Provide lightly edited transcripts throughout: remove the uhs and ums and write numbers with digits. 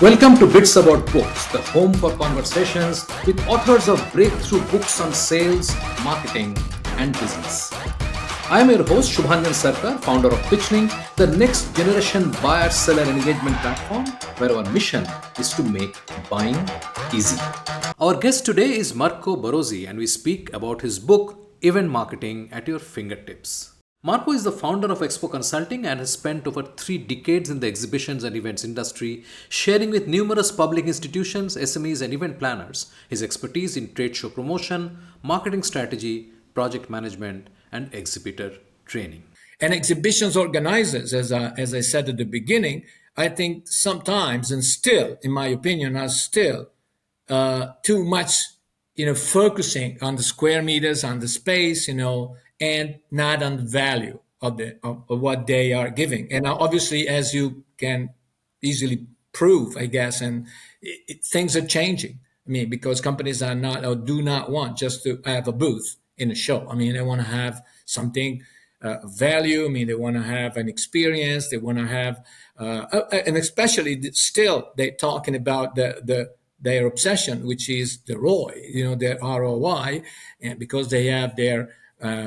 Welcome to Bits About Books, the home for conversations with authors of breakthrough books on sales, marketing, and business. I am your host, Shubhanjan Sarkar, founder of Pitching, the next generation buyer-seller engagement platform where our mission is to make buying easy. Our guest today is Marco Barozzi, and we speak about his book, Event Marketing at Your Fingertips. Marco is the founder of Expo Consulting and has spent over 3 decades in the exhibitions and events industry, sharing with numerous public institutions, SMEs, and event planners his expertise in trade show promotion, marketing strategy, project management, and exhibitor training. And exhibitions organizers, as I said at the beginning, I think sometimes and still, in my opinion, are still too much, focusing on the square meters, on the space, and not on the value of what they are giving. And obviously, as you can easily prove, I guess, and things are changing. I mean, because companies are not or do not want just to have a booth in a show. I mean, they want to have something value. I mean, they want to have an experience. They want to have, and especially still, they're talking about their obsession, which is the ROI, their ROI, and because they have their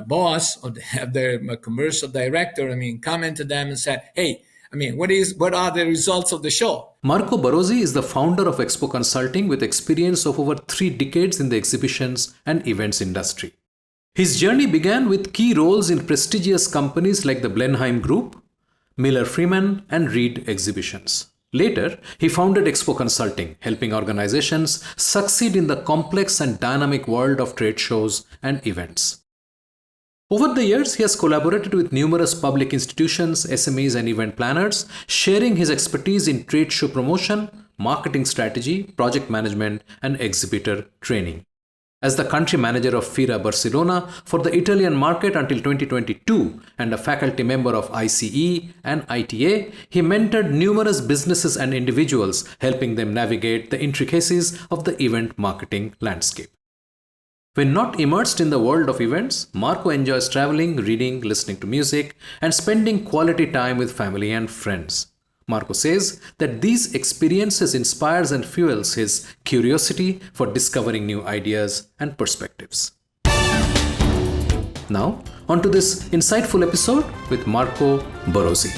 boss or they have their commercial director, comment to them and say, hey, what are the results of the show? Marco Barozzi is the founder of Expo Consulting with experience of over 3 decades in the exhibitions and events industry. His journey began with key roles in prestigious companies like the Blenheim Group, Miller Freeman, and Reed Exhibitions. Later, he founded Expo Consulting, helping organizations succeed in the complex and dynamic world of trade shows and events. Over the years, he has collaborated with numerous public institutions, SMEs, and event planners, sharing his expertise in trade show promotion, marketing strategy, project management, and exhibitor training. As the country manager of Fira Barcelona for the Italian market until 2022 and a faculty member of ICE and ITA, he mentored numerous businesses and individuals, helping them navigate the intricacies of the event marketing landscape. When not immersed in the world of events, Marco enjoys traveling, reading, listening to music, and spending quality time with family and friends. Marco says that these experiences inspires and fuels his curiosity for discovering new ideas and perspectives. Now, on to this insightful episode with Marco Barozzi.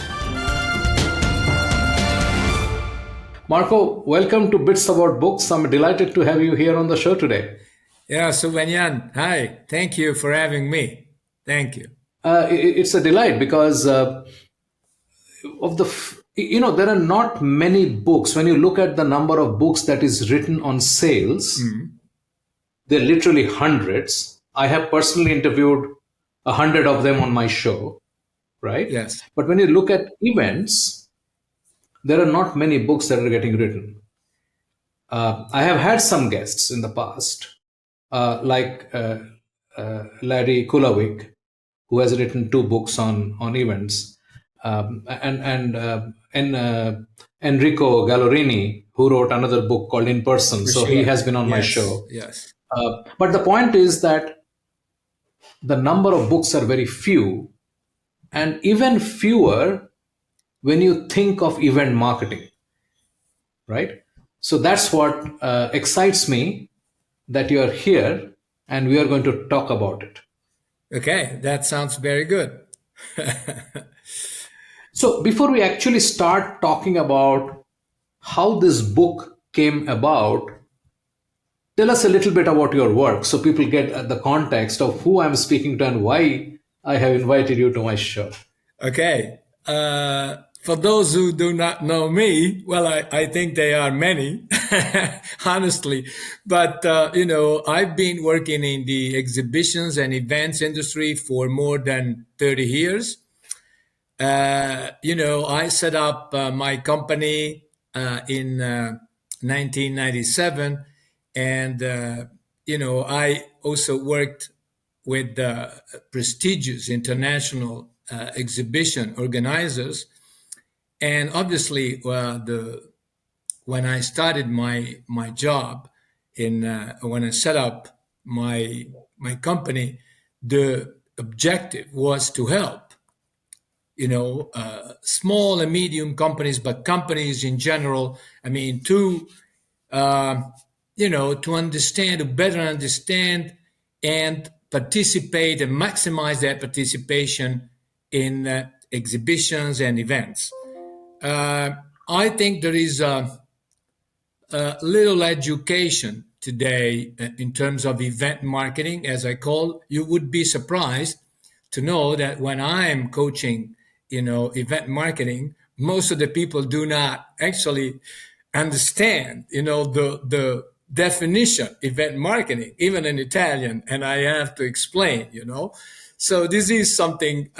Marco, welcome to Bits About Books. I'm delighted to have you here on the show today. Yeah, Subhanyan, hi. Thank you for having me. Thank you. It's a delight because there are not many books. When you look at the number of books that is written on sales, there are literally hundreds. I have personally interviewed 100 of them on my show, right? Yes. But when you look at events, there are not many books that are getting written. I have had some guests in the past, like Larry Kulawik, who has written 2 books on events, and Enrico Gallorini, who wrote another book called In Person. So he has been on my show. Yes. But the point is that the number of books are very few, and even fewer when you think of event marketing, right? So that's what excites me, that you are here and we are going to talk about it. Okay, that sounds very good. So before we actually start talking about how this book came about, tell us a little bit about your work so people get the context of who I'm speaking to and why I have invited you to my show. Okay. For those who do not know me, well, I think there are many, honestly. But, I've been working in the exhibitions and events industry for more than 30 years. I set up my company in 1997. And, I also worked with prestigious international exhibition organizers. And obviously, when I started my job when I set up my company, the objective was to help small and medium companies, but companies in general. I mean, uh, to understand, to better understand and participate and maximize that participation in exhibitions and events. Uh, I think there is little education today in terms of event marketing, as I call. You would be surprised to know that when I'm coaching, event marketing, most of the people do not actually understand, the definition event marketing, even in Italian, and I have to explain. So this is something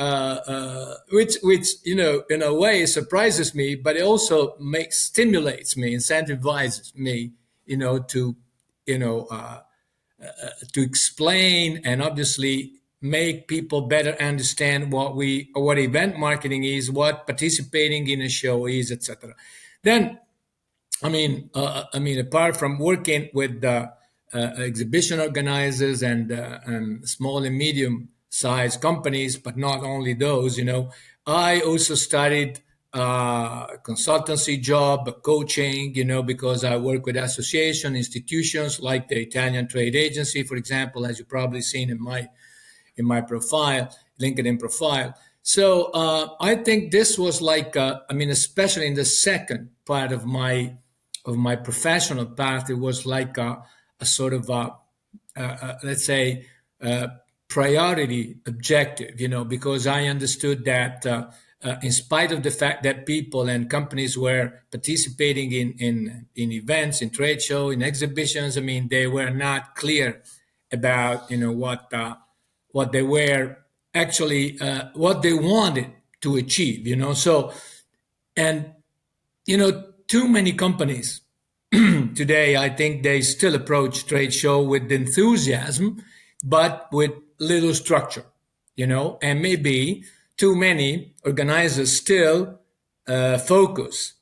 which in a way surprises me, but it also stimulates me, incentivizes me, to you know uh, to explain and obviously make people better understand what event marketing is, what participating in a show is, etc. Then apart from working with exhibition organizers and small and medium sized companies, but not only those, I also studied consultancy job, coaching, because I work with association institutions like the Italian Trade Agency, for example, as you've probably seen in my profile, LinkedIn profile. So I think this was like, especially in the second part of my professional path, it was like a sort of let's say priority objective, because I understood that in spite of the fact that people and companies were participating in events, in trade show, in exhibitions, they were not clear about what they were actually what they wanted to achieve. And too many companies today, I think they still approach trade show with enthusiasm, but with little structure, and maybe too many organizers still focus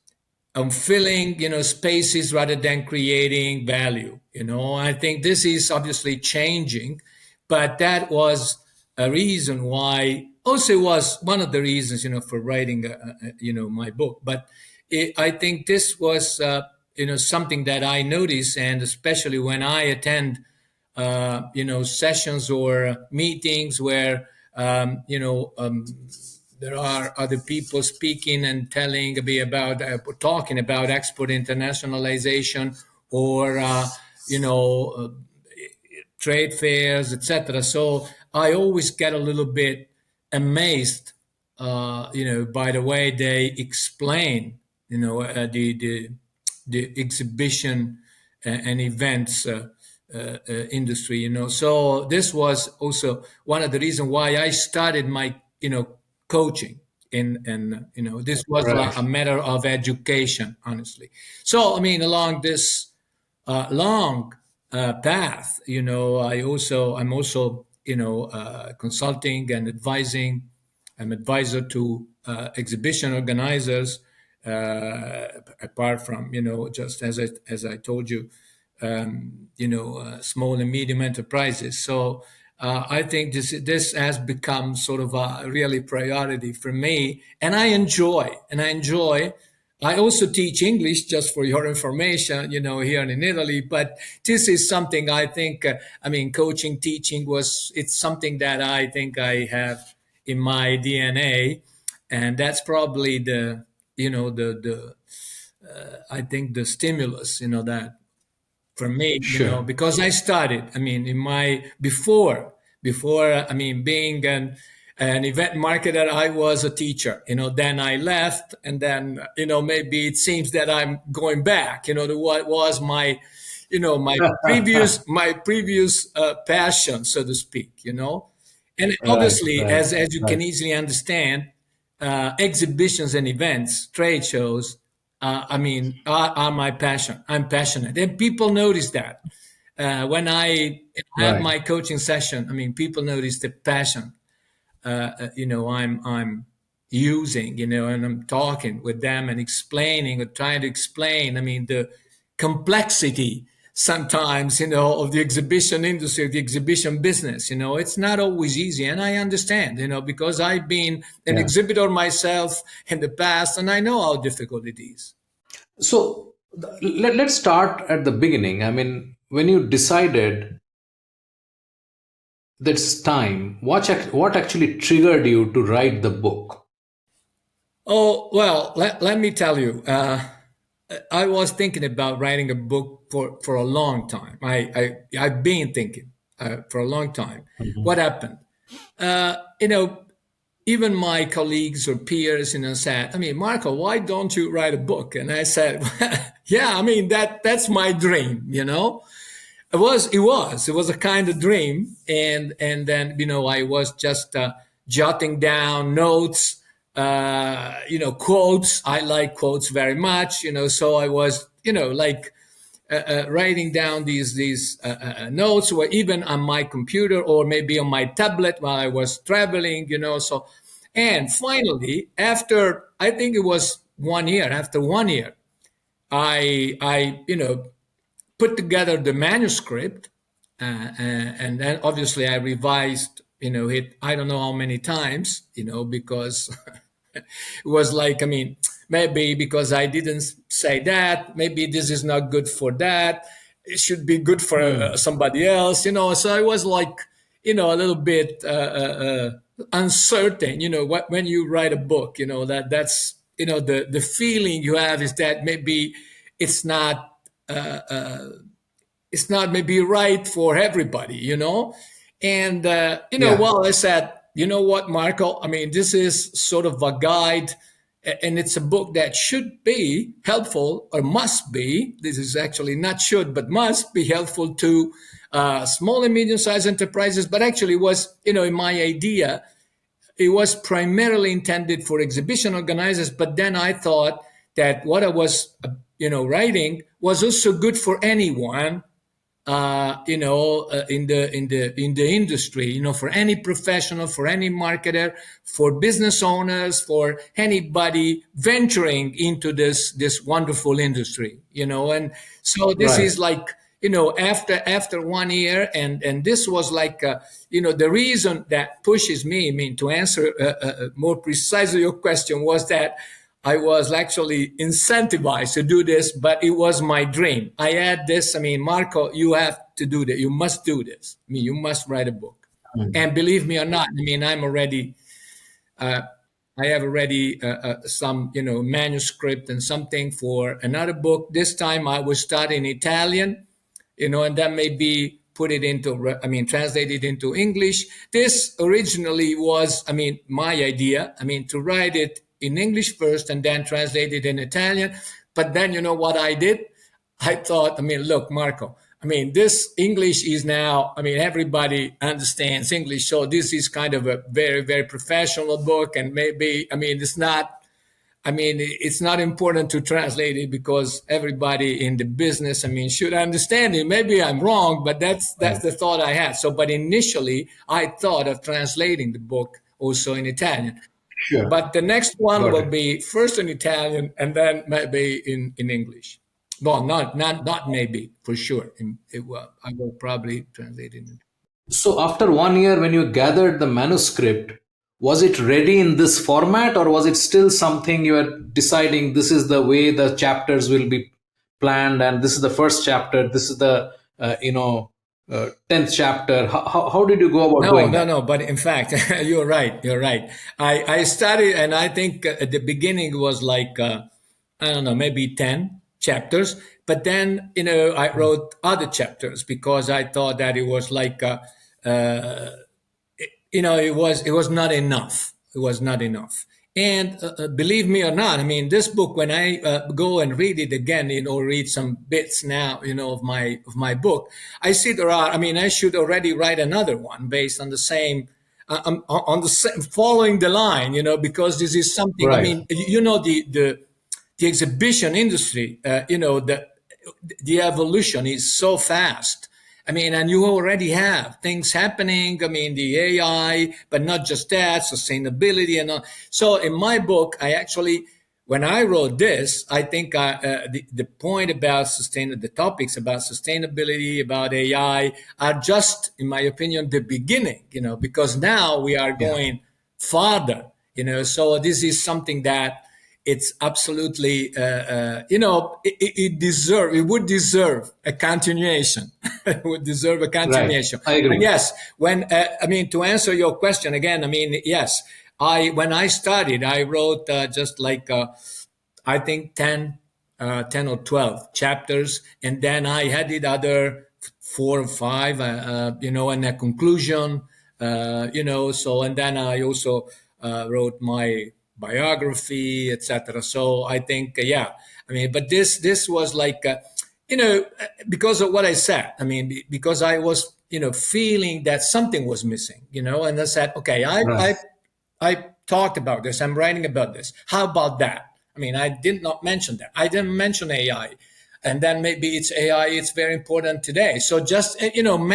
on filling, spaces rather than creating value. I think this is obviously changing, but that was a reason why. Also, was one of the reasons, for writing, my book. But I think this was, something that I notice, and especially when I attend, sessions or meetings where, there are other people speaking and telling me about talking about export internationalization or trade fairs, etc. So I always get a little bit amazed, by the way they explain, the exhibition and events industry. So this was also one of the reasons why I started my, coaching. And this was Right. a matter of education, honestly. So along this long path, I'm also consulting and advising. I'm advisor to exhibition organizers, apart from, just as I told you, small and medium enterprises. So I think this has become sort of a really priority for me, and I enjoy. I also teach English, just for your information, here in Italy. But this is something I think, coaching, teaching it's something that I think I have in my DNA. And that's probably I think the stimulus, that for me, Sure. because I started, in my before, being an event marketer, I was a teacher, then I left, and then, maybe it seems that I'm going back, to what was my previous passion, so to speak, and Right, obviously, right, as you right. can easily understand, exhibitions and events, trade shows, are my passion. I'm passionate, and people notice that when I have Right. my coaching session. People notice the passion. I'm using, and I'm talking with them and explaining or trying to explain. The complexity sometimes, of the exhibition industry, the exhibition business. It's not always easy. And I understand, because I've been an Yeah. exhibitor myself in the past, and I know how difficult it is. So let's start at the beginning. I mean, when you decided that's time, what actually triggered you to write the book? Oh, well, let me tell you, I was thinking about writing a book for a long time. I've been thinking for a long time. What happened? Uh, you know, Even my colleagues or peers, said, Marco, why don't you write a book? And I said, yeah, that's my dream, It was a kind of dream. And then, I was just jotting down notes, quotes. I like quotes very much, so I was, writing down these notes, or even on my computer or maybe on my tablet while I was traveling, So, and finally, after I think it was 1 year, after 1 year, I put together the manuscript, and then obviously I revised, it I don't know how many times, because it was like, maybe because I didn't say that, maybe this is not good for that, it should be good for somebody else, So I was like, a little bit uncertain, when you write a book, that's the feeling you have is that maybe it's not. It's not maybe right for everybody, And, Yeah. well, I said, you know what, Marco? This is sort of a guide, and it's a book that should be helpful, or must be. This is actually not should, but must be helpful to small and medium sized enterprises. But actually, was, in my idea, it was primarily intended for exhibition organizers. But then I thought that what I was, writing was also good for anyone, in the industry, for any professional, for any marketer, for business owners, for anybody venturing into this wonderful industry, And so this Right. is like, after 1 year, and this was like, the reason that pushes me, to answer more precisely your question, was that I was actually incentivized to do this, but it was my dream. I had this. Marco, you have to do that. You must do this. You must write a book. And believe me or not, I'm already, I have already some, manuscript and something for another book. This time I was studying Italian, and then maybe put it into, translate it into English. This originally was, my idea, to write it in English first and then translate it in Italian. But then, what I did? I thought, look, Marco, this English is now, everybody understands English. So this is kind of a very, very professional book. And maybe, it's not important to translate it because everybody in the business, should understand it. Maybe I'm wrong, but that's the thought I had. So, but initially I thought of translating the book also in Italian. Sure. But the next one Got will it. be first in Italian and then maybe in English. Well, not maybe, for sure. I will probably translate it. So after 1 year, when you gathered the manuscript, was it ready in this format, or was it still something you were deciding this is the way the chapters will be planned, and this is the first chapter, this is the 10th chapter? How did you go about No, doing no, that? no. But in fact, you're right. You're right. I studied, and I think at the beginning was like, I don't know, maybe 10 chapters. But then, I wrote other chapters because I thought that it was like, it was not enough. It was not enough. And believe me or not, this book, when I go and read it again, read some bits now, of my book, I see there are. I should already write another one based on the same, on the same, following the line, because this is something. Right. The exhibition industry, the evolution is so fast. And you already have things happening. The AI, but not just that, sustainability and all. So in my book, I actually when I wrote this, I think the point about the topics about sustainability, about AI, are just, in my opinion, the beginning. Because now we are Yeah. going farther. So this is something that it's absolutely, it would deserve a continuation. It would deserve a Right. continuation. I And agree. yes, to answer your question again, yes, when I studied, I wrote just like I think 10 or 12 chapters, and then I added other 4 or 5, and a conclusion, So, and then I also wrote my biography, etc. So I think, but this was like, because of what I said. Because I was, feeling that something was missing, and I said, okay, Right. I talked about this. I'm writing about this. How about that? I did not mention that. I didn't mention AI. And then maybe it's AI, it's very important today. So just,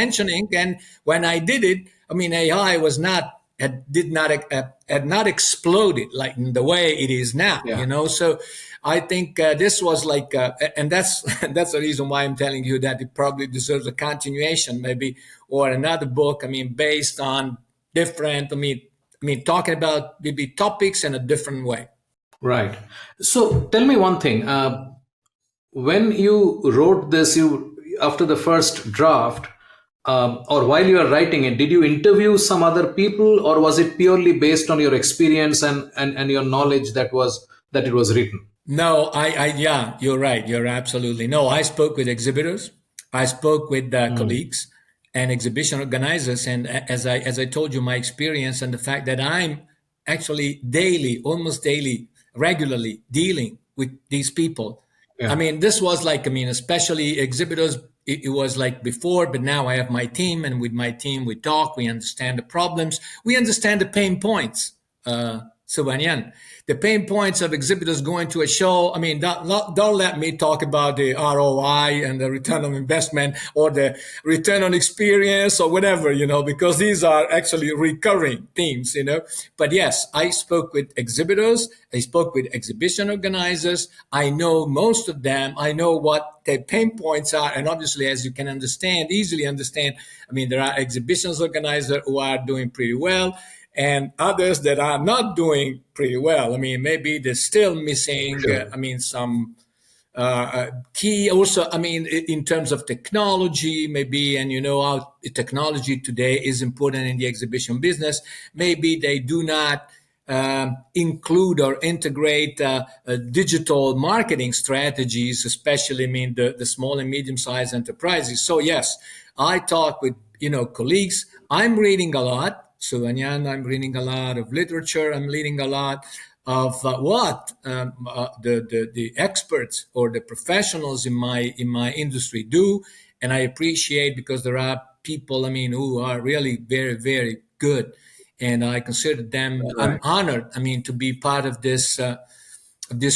mentioning. And when I did it, AI was not, had not exploded like in the way it is now, Yeah. So I think this was like, and that's that's the reason why I'm telling you that it probably deserves a continuation, maybe, or another book. Based on different. Talking about maybe topics in a different way. Right. So tell me one thing. When you wrote this, you after the first draft, or while you were writing it, did you interview some other people, or was it purely based on your experience and your knowledge that it was written? No, yeah, you're right. You're absolutely no. I spoke with exhibitors. I spoke with Mm. colleagues and exhibition organizers, and as I told you, my experience and the fact that I'm actually daily, almost daily, regularly dealing with these people. Yeah. This was like, especially exhibitors. It was like before, but now I have my team, and with my team, we talk, we understand the problems, we understand the pain points. Subhanyan, the pain points of exhibitors going to a show. Don't let me talk about the ROI and the return on investment or the return on experience or whatever, because these are actually recurring themes, But yes, I spoke with exhibitors, I spoke with exhibition organizers. I know most of them. I know what their pain points are. And obviously, as you can easily understand, there are exhibitions organizers who are doing pretty well and others that are not doing pretty well. Maybe they're still missing, Sure. some key also, in terms of technology, maybe, and how technology today is important in the exhibition business. Maybe they do not include or integrate digital marketing strategies, especially, the small and medium-sized enterprises. So yes, I talk with, colleagues. I'm reading a lot. So, Anyan, I'm reading a lot of literature. I'm reading a lot of what the experts or the professionals in my industry do, and I appreciate, because there are people, who are really very, very good, and I consider them. I'm Right. honored, to be part of this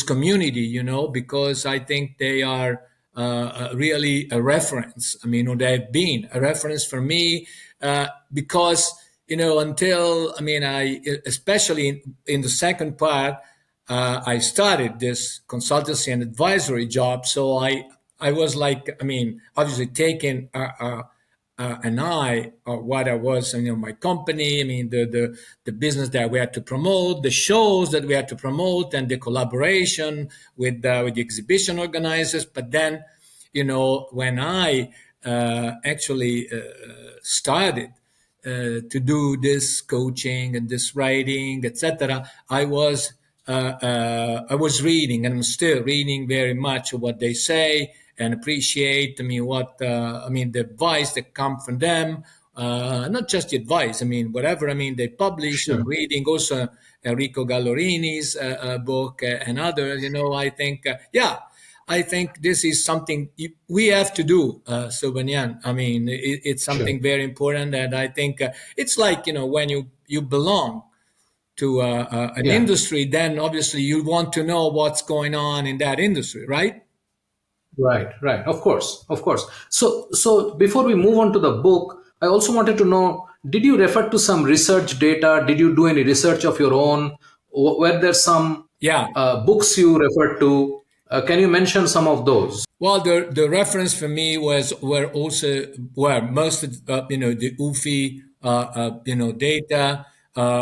community, because I think they are really a reference. Or they've been a reference for me, because until I especially in the second part, I started this consultancy and advisory job. So I was like, obviously taking an eye of what I was, my company. The business that we had to promote, the shows that we had to promote, and the collaboration with the exhibition organizers. But then, when I actually started to do this coaching and this writing, etc., I was reading, and I'm still reading very much of what they say, and appreciate, what the advice that come from them. Not just the advice, whatever, they publish. I'm Sure. reading also Enrico Gallorini's book, and others. I think this is something we have to do, Sobanian. It's Sure. something very important, and I think it's like, when you belong to an Yeah. industry, then obviously you want to know what's going on in that industry, right? Right, right. Of course, of course. So before we move on to the book, I also wanted to know: did you refer to some research data? Did you do any research of your own? Were there some Yeah. books you referred to. Can you mention some of those? Well, the reference for me were most of the UFI data,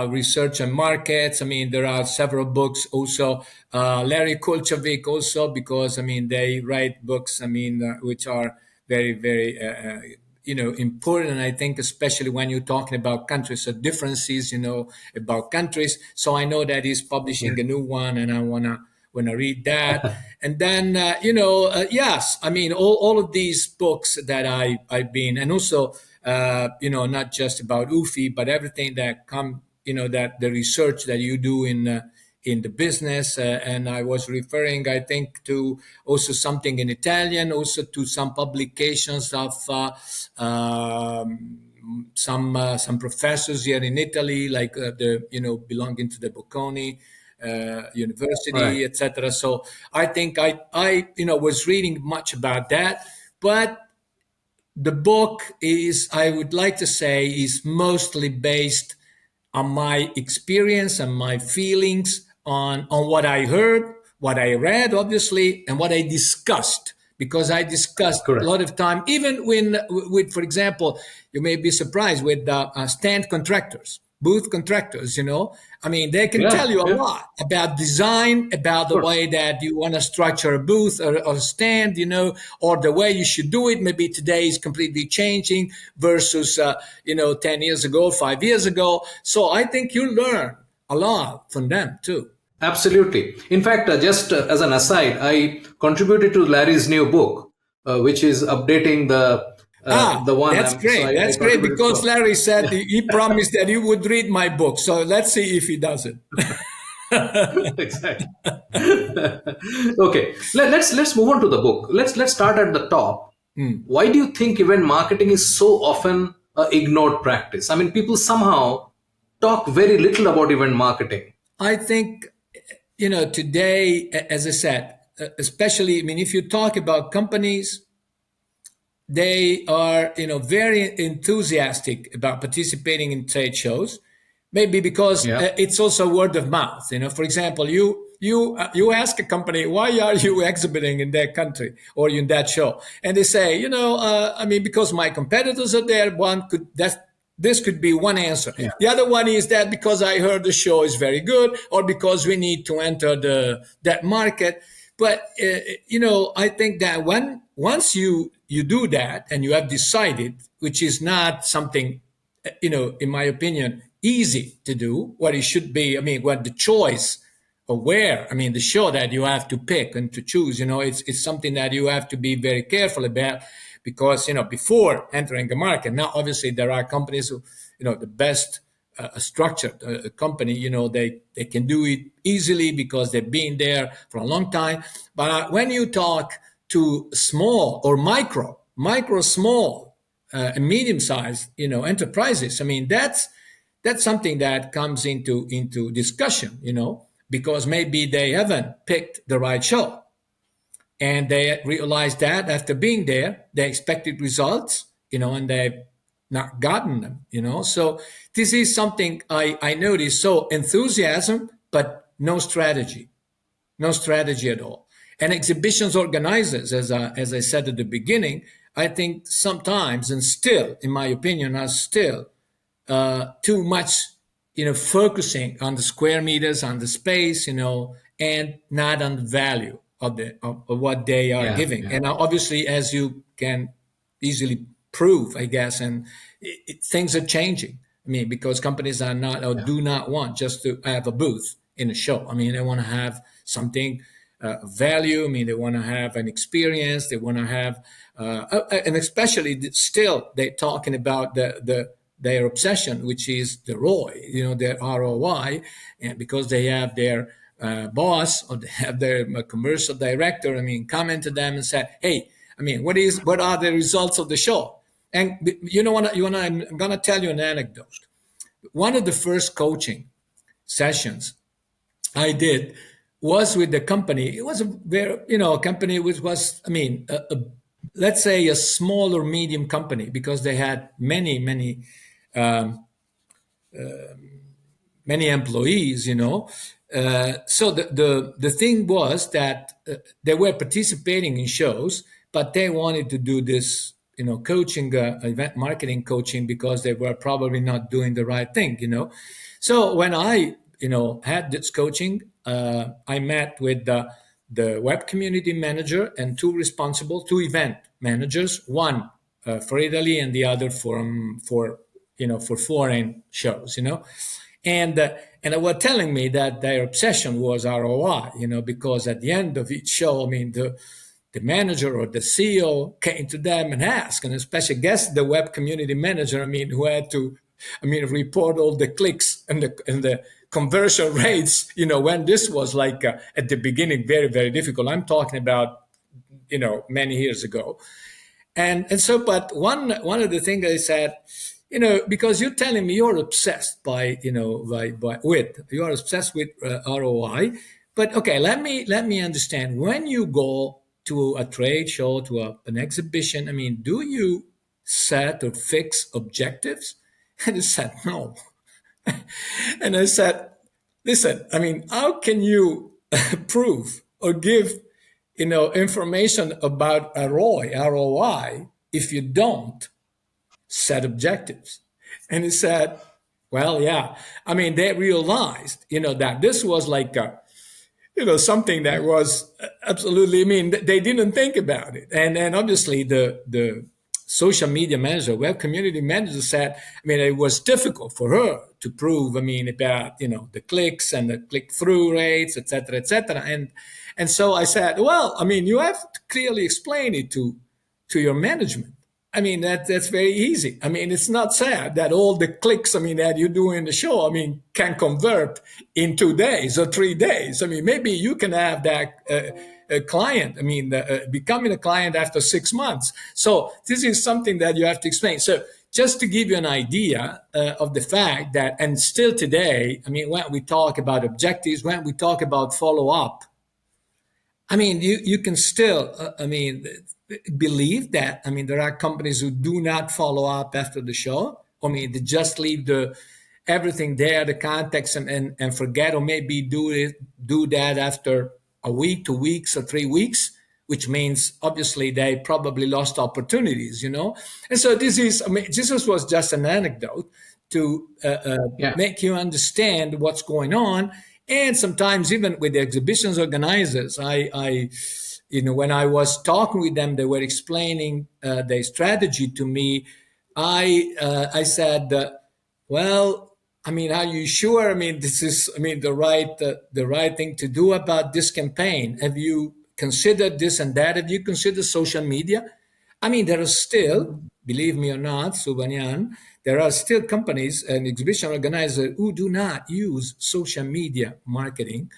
research and markets. I mean, there are several books also. Larry Kulchovic also, because I mean they write books. I mean, which are very important. I think especially when you're talking about countries, so differences about countries. So I know that he's Yeah. publishing a new one, and I wanna read that. And then yes, I mean all of these books that I've been, and also not just about UFI, but everything that that the research that you do in the business. And I was referring, I think, to also something in Italian, also to some publications of some professors here in Italy, like the belonging to the Bocconi Right. University, etc. So I think I was reading much about that, but the book is, I would like to say, is mostly based on my experience and my feelings on what I heard, what I read, obviously, and what I discussed. Because I discussed a Correct. lot of time, even with, for example, you may be surprised with stand contractors, booth contractors. I mean, they can Yeah. tell you a Yeah. lot about design, about Of the course. way that you want to structure a booth or a stand, or the way you should do it. Maybe today is completely changing versus, 10 years ago, 5 years ago. So I think you learn a lot from them too. Absolutely. In fact, just as an aside, I contributed to Larry's new book, which is updating the one. That's So great. I That's great contributed. because So Larry said he promised that he would read my book. So let's see if he does it. exactly. Okay. Let's move on to the book. Let's start at the top. Why do you think event marketing is so often a ignored practice? I mean, people somehow talk very little about event marketing. I think, today, as I said, especially, I mean, if you talk about companies, they are, very enthusiastic about participating in trade shows. Maybe because Yeah. it's also word of mouth. For example, you ask a company, why are you exhibiting in that country or in that show, and they say, I mean, because my competitors are there. This could be one answer. Yeah. The other one is that because I heard the show is very good, or because we need to enter that market. But I think that once you do that and you have decided, which is not something, in my opinion, easy to do, what it should be. I mean, what the choice or where, I mean, the show that you have to pick and to choose, it's something that you have to be very careful about, because, before entering a market, now obviously there are companies who, the best structured company, they can do it easily because they've been there for a long time. But when you talk to small or micro, small, and medium-sized, enterprises, I mean, that's something that comes into discussion, because maybe they haven't picked the right show, and they realize that after being there, they expected results, and they've not gotten them, So this is something I noticed. So enthusiasm, but no strategy at all. And exhibitions organizers, as I said at the beginning, I think sometimes, and still, in my opinion, are still too much, focusing on the square meters, on the space, and not on the value of what they are Yeah. giving. Yeah. And obviously, as you can easily prove, I guess, and things are changing. I mean, because companies are not, or Yeah. do not want just to have a booth in a show. I mean, they want to have something value. I mean, they want to have an experience. They want to have, and especially still, they're talking about their obsession, which is the ROI, their ROI, and because they have their boss, or they have their commercial director, I mean, come to them and say, hey, I mean, what are the results of the show? And I'm gonna tell you an anecdote. One of the first coaching sessions I did was with the company. It was a very, a company which was, I mean, let's say a small or medium company, because they had many employees, So the thing was that they were participating in shows, but they wanted to do this, coaching, event marketing coaching, because they were probably not doing the right thing. So when I, had this coaching, I met with the web community manager and two event managers, one for Italy and the other for foreign shows. And they were telling me that their obsession was ROI, because at the end of each show, the manager or the CEO came to them and asked, and especially guess the web community manager, who had to, report all the clicks and the conversion rates, when this was like at the beginning, very, very difficult. I'm talking about, many years ago. And so, but one of the things I said, because you're telling me you're obsessed by, you're obsessed with ROI. But okay, let me understand. When you go to a trade show, to an exhibition, do you set or fix objectives? And he said, no. And I said, listen, how can you prove or give, information about ROI if you don't set objectives? And he said, well, yeah. They realized, that this was like something that was absolutely, they didn't think about it. And obviously the social media manager, web community manager said, it was difficult for her to prove, about, the clicks and the click-through rates, et cetera, et cetera. And so I said, well, you have to clearly explain it to your management. That's very easy. It's not sad that all the clicks, that you do in the show, can convert in 2 days or 3 days. Maybe you can have that a client, becoming a client after 6 months. So this is something that you have to explain. So just to give you an idea of the fact that, and still today, when we talk about objectives, when we talk about follow-up, you can still, believe that, there are companies who do not follow up after the show. They just leave everything there, the context, and forget, or maybe do that after a week, 2 weeks, or 3 weeks, which means obviously they probably lost opportunities, And so this was just an anecdote to Yeah. make you understand what's going on. And sometimes even with the exhibitions organizers, when I was talking with them, they were explaining their strategy to me. I said, well, are you sure? This is, the right thing to do about this campaign. Have you considered this and that? Have you considered social media? There are still, believe me or not, Subanian, there are still companies and exhibition organizers who do not use social media marketing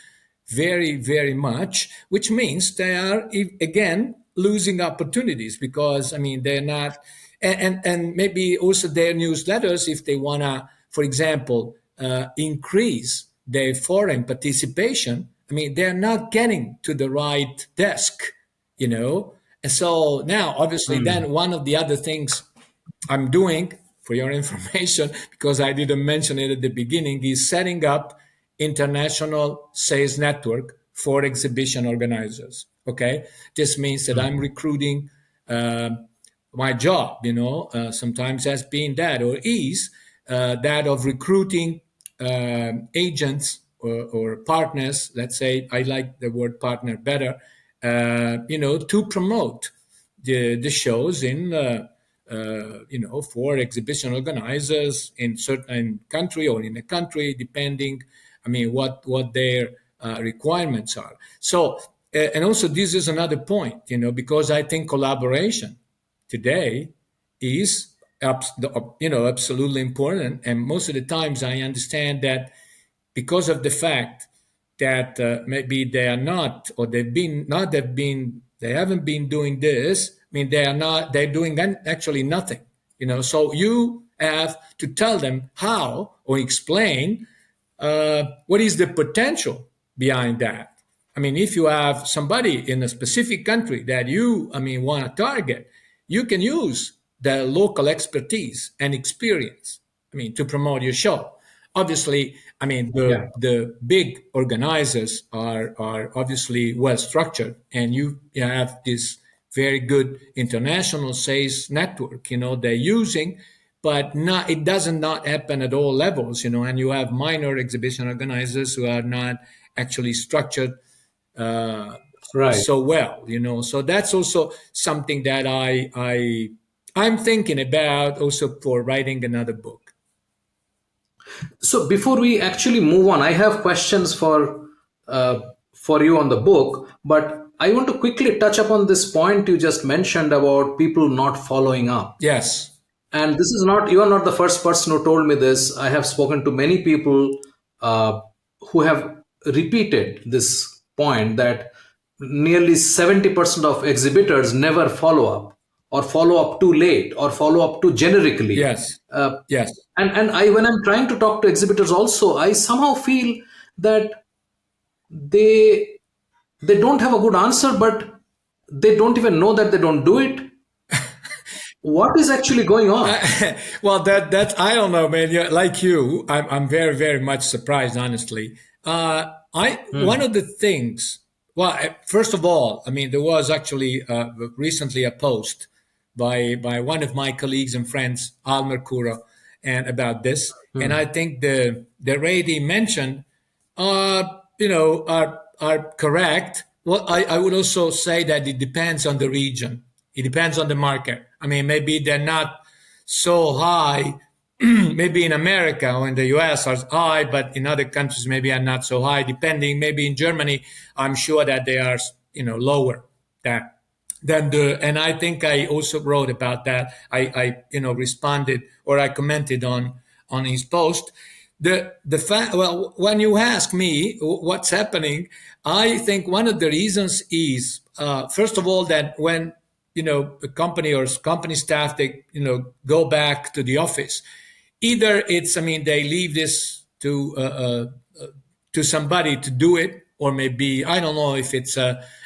very, very much, which means they are, again, losing opportunities because, they're not, and maybe also their newsletters, if they want to, for example, increase their foreign participation, they're not getting to the right desk. And so now, obviously, then one of the other things I'm doing, for your information, because I didn't mention it at the beginning, is setting up international sales network for exhibition organizers. Okay, this means that I'm recruiting. My job, sometimes has been that, or is that of recruiting agents or partners. Let's say I like the word partner better. To promote the shows in. For exhibition organizers in certain country or in a country, depending, what their requirements are. So, and also this is another point, because I think collaboration today is, absolutely important. And most of the times I understand that because of the fact that maybe they are not, or they haven't been doing this. They're doing actually nothing, so you have to tell them how, or explain what is the potential behind that. If you have somebody in a specific country that you, want to target, you can use the local expertise and experience, to promote your show. obviously, I mean, Yeah. the big organizers are obviously well structured, and you have this very good international sales network, they're using, but not it doesn't not happen at all levels, and you have minor exhibition organizers who are not actually structured uh, Right. so well, So that's also something that I'm thinking about also for writing another book. So before we actually move on, I have questions for you on the book, but I want to quickly touch upon this point you just mentioned about people not following up. Yes. And this is not, you are not the first person who told me this. I have spoken to many people who have repeated this point that nearly 70% of exhibitors never follow up, or follow up too late, or follow up too generically. Yes. Uh, Yes. and I, when I'm trying to talk to exhibitors also, I somehow feel that they they don't have a good answer, but they don't even know that they don't do it. What is actually going on? Well, that I don't know, man. Yeah, like you, I'm very very much surprised, honestly. I One Hmm. of the things. Well, first of all, I mean, there was actually recently a post by one of my colleagues and friends, Al Mercuro, and about this, and I Hmm. think the rate he mentioned, are correct. Well, I would also say that it depends on the region. It depends on the market. I mean, maybe they're not so high. Maybe in America or in the US are high, but in other countries maybe are not so high. Depending, maybe in Germany, I'm sure that they are, lower. That than the and I think I also wrote about that. I responded or I commented on his post. The fact, well, when you ask me what's happening, I think one of the reasons is first of all that when a company or company staff, they go back to the office, either it's, I mean, they leave this to somebody to do it, or maybe I don't know if it's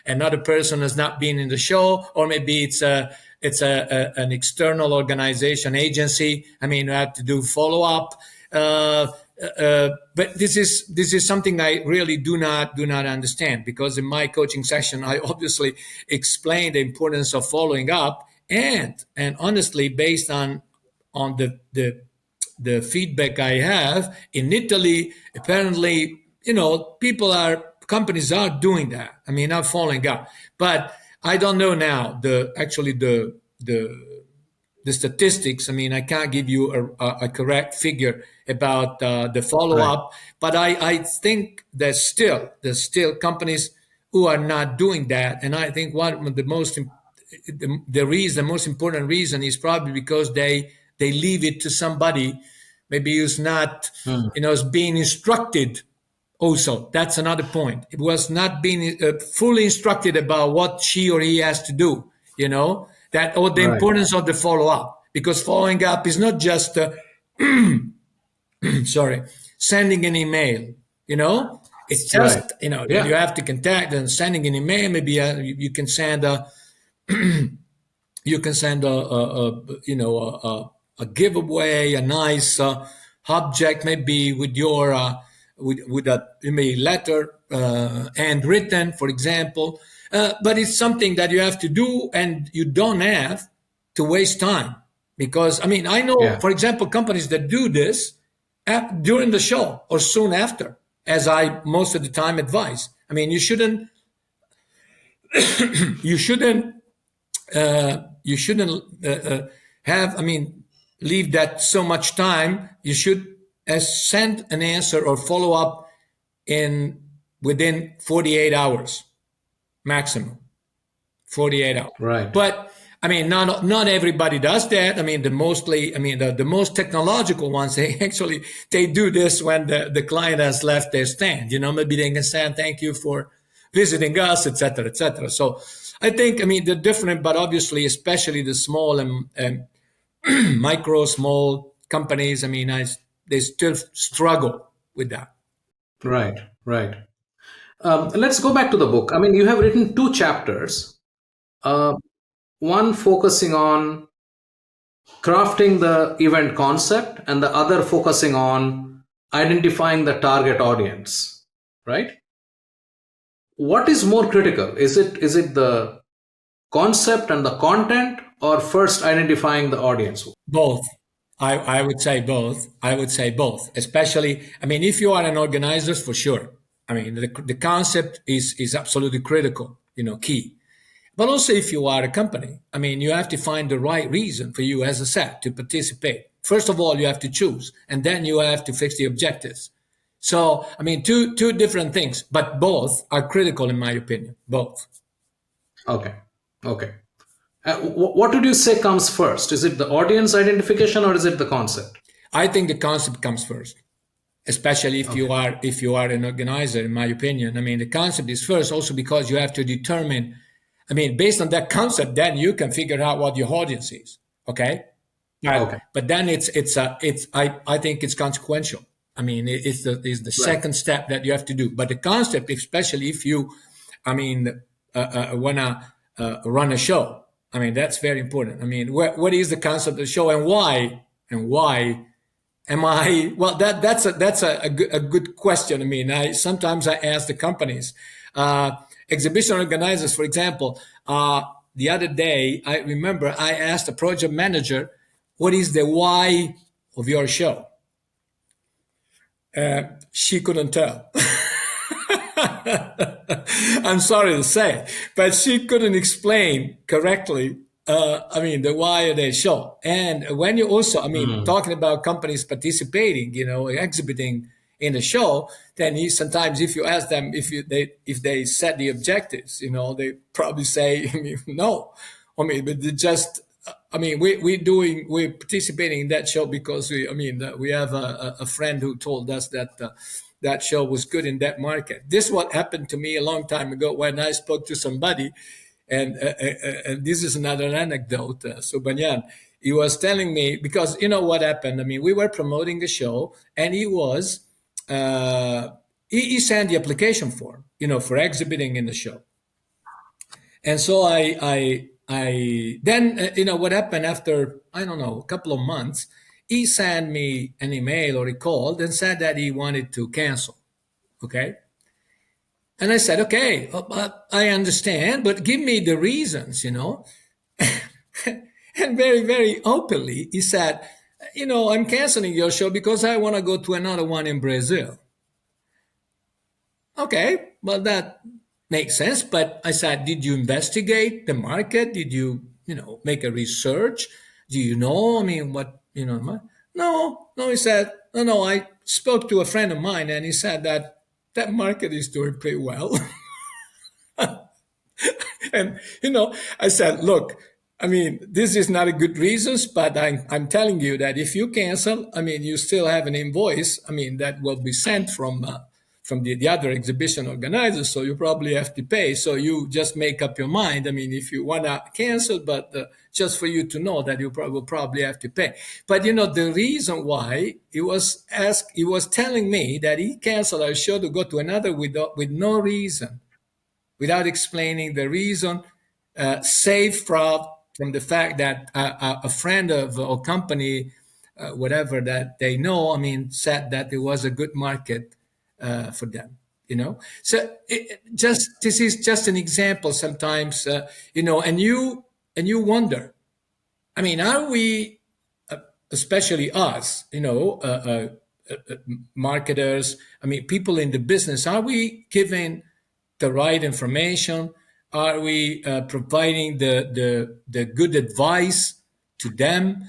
another person has not been in the show, or maybe an external organization agency. I mean, you have to do follow up. But this is something I really do not understand, because in my coaching session I obviously explained the importance of following up, and honestly, based on the feedback I have in Italy, apparently, companies are doing that. I mean, not following up, but I don't know now the statistics. I mean, I can't give you a correct figure about the follow Right. up, but I think there's still companies who are not doing that, and I think one of the most important reason is probably because they leave it to somebody maybe who's not Hmm. is being instructed. Also, that's another point. It was not being fully instructed about what she or he has to do. That, or the Right. importance of the follow up, because following up is not just sorry, sending an email. It's Right. just that Yeah. you have to contact and sending an email. Maybe you can send a giveaway, a nice object, maybe with your with a maybe letter, handwritten, for example. But it's something that you have to do, and you don't have to waste time, because I mean, I know, Yeah. for example, companies that do this during the show or soon after, as I most of the time advise. I mean, you shouldn't have, I mean, leave that so much time. You should send an answer or follow up in within 48 hours maximum. 48 hours. Right. But I mean, not everybody does that. I mean, the most technological ones, they do this when the client has left their stand. Maybe they can say thank you for visiting us, etc., etc. So I think, I mean, they're different, but obviously, especially the small and micro small companies, I mean, they still struggle with that. Right. Right. Let's go back to the book. I mean, you have written two chapters. Uh, one focusing on crafting the event concept, and the other focusing on identifying the target audience, right? What is more critical? Is it the concept and the content, or first identifying the audience? Both. I would say both. I would say both. Especially, I mean, if you are an organizer, for sure. I mean, the concept is absolutely critical, key. But also, if you are a company, I mean, you have to find the right reason for you, as I said, to participate. First of all, you have to choose, and then you have to fix the objectives. So, I mean, two different things, but both are critical in my opinion. Both. Okay. Okay. What would you say comes first? Is it the audience identification or is it the concept? I think the concept comes first, especially Okay. if you are an organizer. In my opinion, I mean, the concept is first, also because you have to determine. I mean, based on that concept, then you can figure out what your audience is. Okay. Okay. But then I think it's consequential. I mean, it's the Right. second step that you have to do. But the concept, especially if you, I mean, wanna run a show. I mean, that's very important. I mean, what is the concept of the show, and why? And why am I? Well, that's a good question. I mean, I sometimes I ask the companies, exhibition organizers, for example. The other day, I remember I asked a project manager, "What is the why of your show?" She couldn't tell. I'm sorry to say, but she couldn't explain correctly. I mean, the why of the show. And when you also, I mean, Mm. talking about companies participating, exhibiting in the show, then sometimes if you ask them if they set the objectives, they probably say, I mean, no. I mean, but they just. I mean, we're participating in that show because we have a friend who told us that that show was good in that market. This is what happened to me a long time ago when I spoke to somebody, and this is another anecdote. So Banyan, he was telling me, because you know what happened. I mean, we were promoting a show, and he sent the application form, for exhibiting in the show. And so I then what happened after, I don't know, a couple of months. He sent me an email, or he called and said that he wanted to cancel. Okay. And I said, okay, I understand, but give me the reasons. And very, very openly, he said, I'm canceling your show because I want to go to another one in Brazil. Okay, well, that makes sense. But I said, did you investigate the market? Did you, make a research? Do you know? I mean, no, no, he said, no, I spoke to a friend of mine, and he said that market is doing pretty well. And I said, look, I mean, this is not a good reasons, but I'm telling you that if you cancel, I mean, you still have an invoice. I mean, that will be sent from the other exhibition organizers, so you probably have to pay. So you just make up your mind. I mean, if you wanna cancel, but just for you to know that you will probably have to pay. But the reason why he was telling me that he canceled our show to go to another with no reason, without explaining the reason, save from the fact that a friend of a company, whatever that they know, I mean, said that it was a good market for them. So this is just an example. Sometimes, and you wonder. I mean, are we, especially us, marketers? I mean, people in the business, are we giving the right information? Are we providing the good advice to them?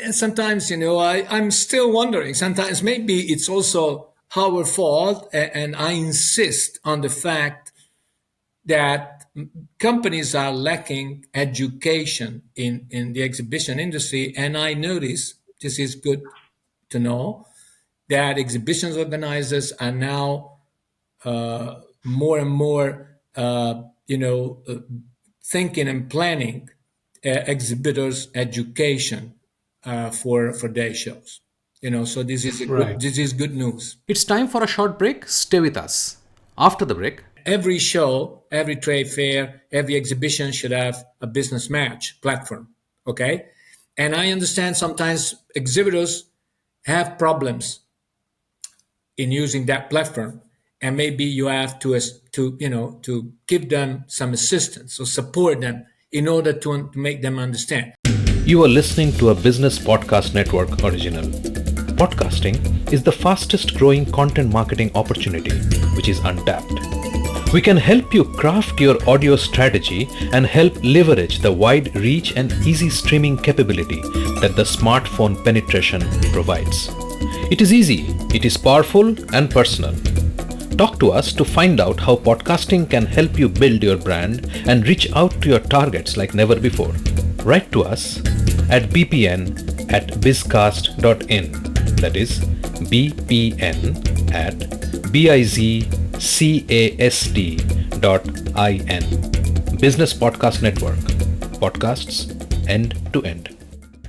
And sometimes, I'm still wondering. Sometimes maybe it's also our fault, and I insist on the fact that companies are lacking education in the exhibition industry. And I notice, this is good to know, that exhibitions organizers are now more and more, thinking and planning exhibitors' education for their shows. So Right. this is good news. It's time for a short break. Stay with us. After the break, Every show, every trade fair, every exhibition should have a business match platform. Okay, and I understand sometimes exhibitors have problems in using that platform, and maybe you have to give them some assistance or support them in order to make them understand. You are listening to a Business Podcast Network original. Podcasting is the fastest growing content marketing opportunity which is untapped. We can help you craft your audio strategy and help leverage the wide reach and easy streaming capability that the smartphone penetration provides. It is easy, it is powerful and personal. Talk to us to find out how podcasting can help you build your brand and reach out to your targets like never before. Write to us at bpn@bizcast.in. That is bpn@bizcast.in. Business Podcast Network. Podcasts end to end.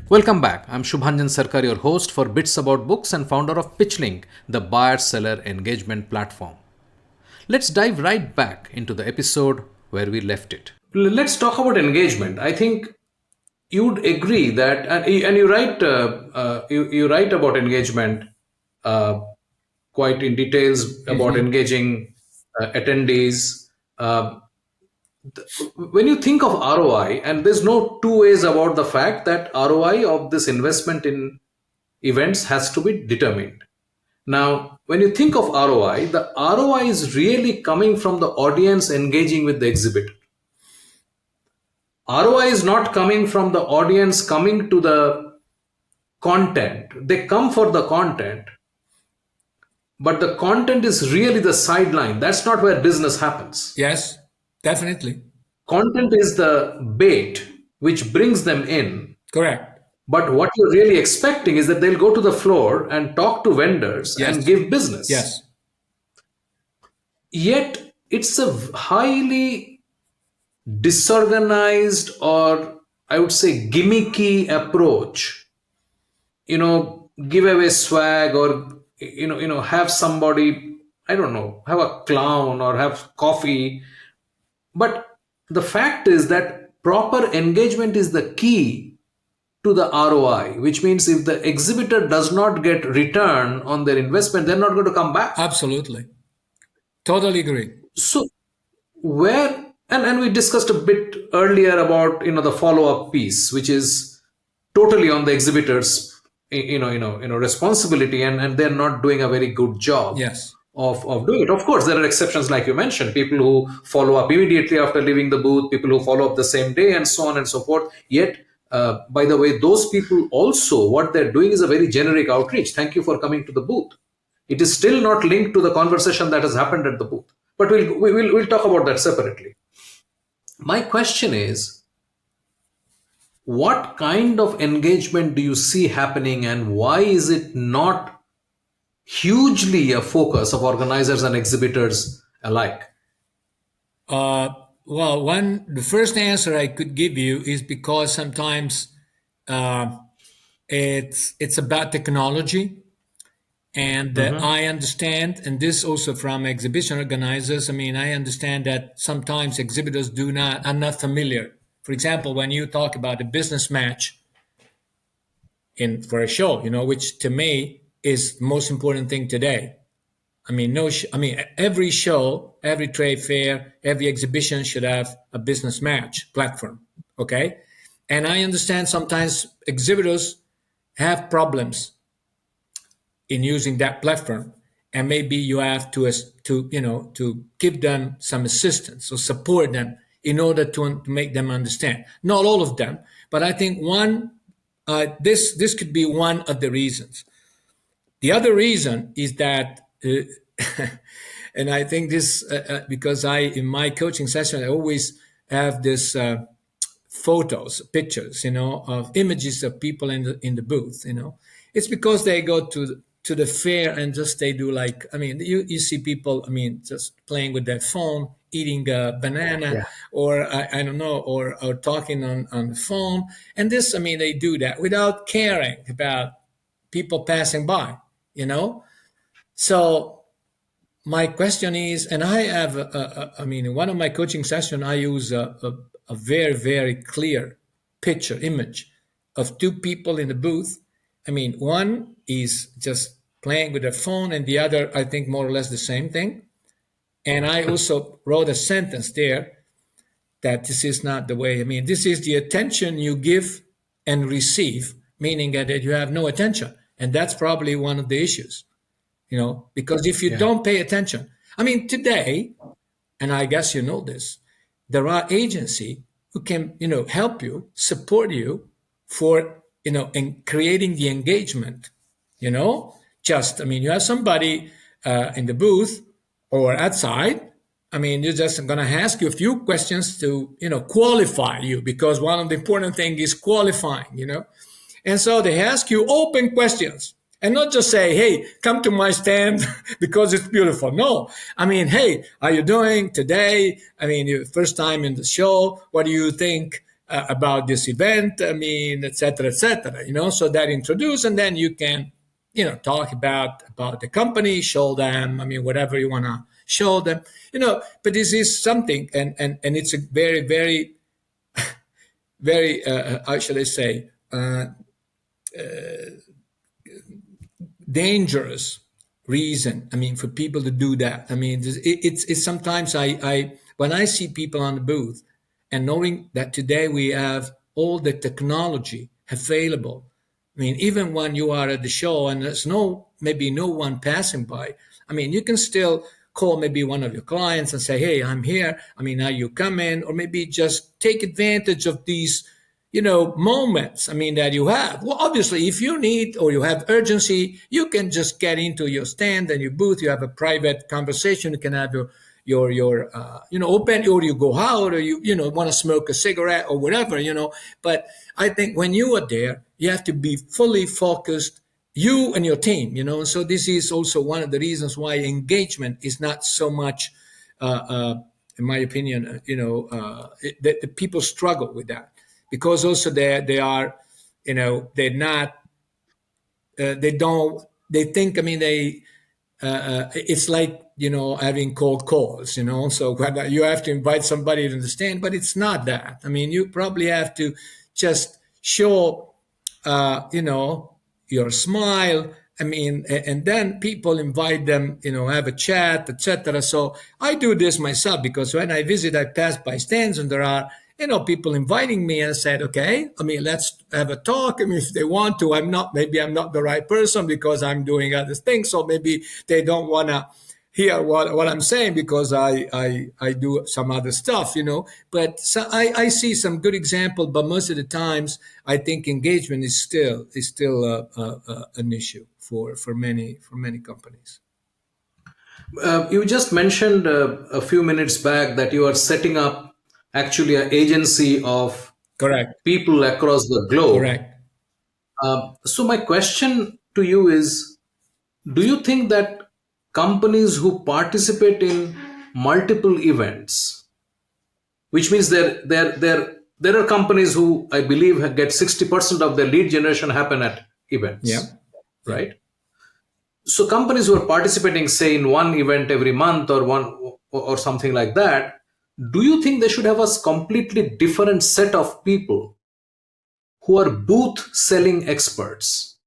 Welcome back. I'm Shubhanjan Sarkar, your host for Bits About Books and founder of PitchLink, the buyer-seller engagement platform. Let's dive right back into the episode where we left it. Let's talk about engagement. I think you'd agree that, and you write about engagement quite in details about engaging attendees. When you think of ROI, and there's no two ways about the fact that ROI of this investment in events has to be determined. Now, when you think of ROI, the ROI is really coming from the audience engaging with the exhibitor. ROI is not coming from the audience coming to the content. They come for the content, but the content is really the sideline. That's not where business happens. Yes, definitely. Content is the bait which brings them in. Correct. But what you're really expecting is that they'll go to the floor and talk to vendors and give business. Yes. Yet it's a highly disorganized, or I would say gimmicky approach. Give away swag, or have somebody, I don't know, have a clown or have coffee. But the fact is that proper engagement is the key to the ROI, which means if the exhibitor does not get return on their investment, they're not going to come back. Absolutely. Totally agree. So where, and we discussed a bit earlier about, the follow-up piece, which is totally on the exhibitor's, responsibility, and they're not doing a very good job. Yes. Of doing it. Of course, there are exceptions, like you mentioned, people who follow up immediately after leaving the booth, people who follow up the same day, and so on and so forth. Yet, by the way, those people also, what they're doing is a very generic outreach. Thank you for coming to the booth. It is still not linked to the conversation that has happened at the booth. But we'll talk about that separately. My question is, what kind of engagement do you see happening, and why is it not hugely a focus of organizers and exhibitors alike? Well, the first answer I could give you is because sometimes it's about technology, and I understand, and this also from exhibition organizers. I mean, I understand that sometimes exhibitors are not familiar. For example, when you talk about a business match for a show, which to me is the most important thing today. I mean, every show, every trade fair, every exhibition should have a business match platform. Okay. And I understand sometimes exhibitors have problems in using that platform. And maybe you have to give them some assistance or support them in order to make them understand. Not all of them, but I think this could be one of the reasons. The other reason is that, and I think this, because in my coaching session, I always have this pictures, of images of people in the booth, It's because they go to the fair and just they do you see people, just playing with their phone, eating a banana, or I don't know, or talking on the phone. And this, they do that without caring about people passing by, So my question is, and I have, in one of my coaching sessions, I use a very, very clear image of two people in the booth. One is just playing with their phone, and the other, I think, more or less the same thing. And I also wrote a sentence there that this is not the way. I mean, this is the attention you give and receive, meaning that you have no attention. And that's probably one of the issues, because if you don't pay attention, I mean, today, and I guess you know this, there are agencies who can, help you, support you for, in creating the engagement, just, I mean, you have somebody in the booth or outside. I mean, you're just going to ask you a few questions to, qualify you, because one of the important things is qualifying, And so they ask you open questions and not just say, hey, come to my stand because it's beautiful. No, I mean, hey, how are you doing today? I mean, your first time in the show. What do you think about this event? I mean, et cetera, so that introduce, and then you can, talk about the company, show them, I mean, whatever you want to show them, but this is something, and it's a very, very, very, how should I say, dangerous reason, I mean, for people to do that. I mean, it's sometimes I when I see people on the booth and knowing that today we have all the technology available, I mean, even when you are at the show and there's maybe no one passing by, I mean, you can still call maybe one of your clients and say, hey, I'm here. I mean, are you coming? Or maybe just take advantage of these, moments, I mean, that you have. Well, obviously, if you need or you have urgency, you can just get into your stand and your booth. You have a private conversation. You can have your open, or you go out, or you want to smoke a cigarette or whatever, But I think when you are there, you have to be fully focused, you and your team, So this is also one of the reasons why engagement is not so much, in my opinion, that the people struggle with that, because also they are, they're not, they think, I mean, it's like, having cold calls, so you have to invite somebody to understand, but it's not that. I mean, you probably have to just show, your smile. I mean, and then people invite them, have a chat, etc. So I do this myself, because when I visit, I pass by stands and there are, people inviting me, and I said, okay, I mean, let's have a talk. I mean, if they want to, maybe I'm not the right person because I'm doing other things. So maybe they don't want to hear what I'm saying because I do some other stuff, But so I see some good example, but most of the times I think engagement is still an issue for many companies. You just mentioned a few minutes back that you are setting up actually an agency of Correct. people across the globe. Correct. So my question to you is, do you think that companies who participate in multiple events, which means there are companies who I believe get 60% of their lead generation happen at events, Yeah. right? So companies who are participating, say, in one event every month or something like that, do you think they should have a completely different set of people who are booth selling experts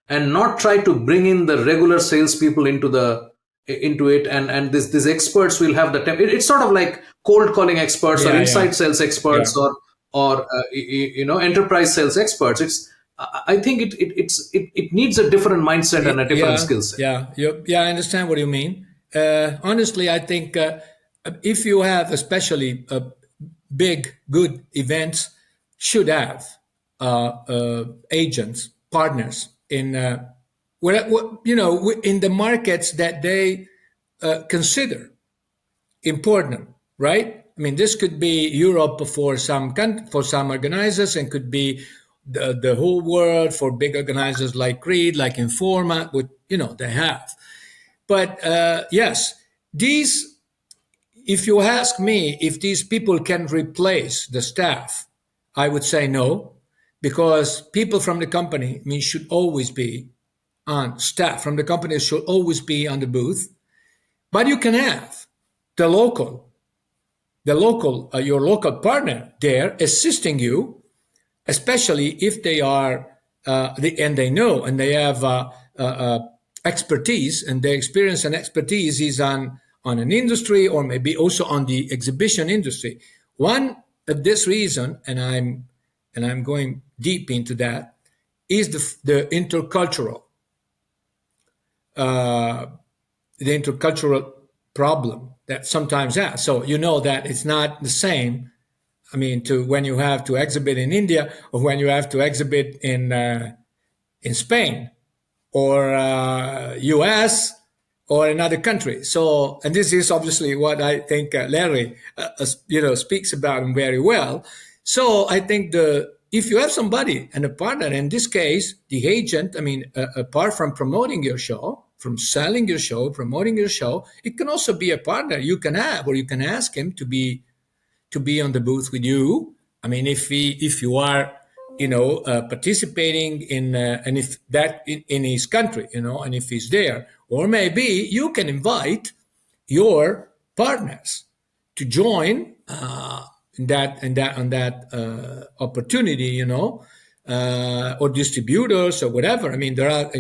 and not try to bring in the regular salespeople into it, and these experts will have the it's sort of like cold calling experts or inside sales experts or enterprise sales experts. I think it needs a different mindset and a different skill set. I understand what you mean. Honestly, I think if you have especially big good events, should have agents, partners in in the markets that they consider important, right? I mean, this could be Europe for some organizers, and could be the whole world for big organizers like Reed, like Informa, what they have. But yes, these, if you ask me if these people can replace the staff, I would say no, because people from the company, I mean, should always be on staff from the company, should always be on the booth. But you can have the local, your local partner there assisting you, especially if they are, and they know, and they have expertise, and their experience and expertise is on an industry, or maybe also on the exhibition industry. One of this reason, and I'm going deep into that, is the intercultural problem that sometimes has. So you know that it's not the same. I mean, to when you have to exhibit in India or when you have to exhibit in Spain or U.S. or another country. So, and this is obviously what I think Larry, speaks about him very well. So I think if you have somebody and a partner, in this case, the agent, I mean, apart from promoting your show, from selling your show, promoting your show, it can also be a partner you can have, or you can ask him to be on the booth with you. I mean, if you are, participating in, and if that in his country, and if he's there, or maybe you can invite your partners to join in that opportunity, or distributors or whatever. I mean, there are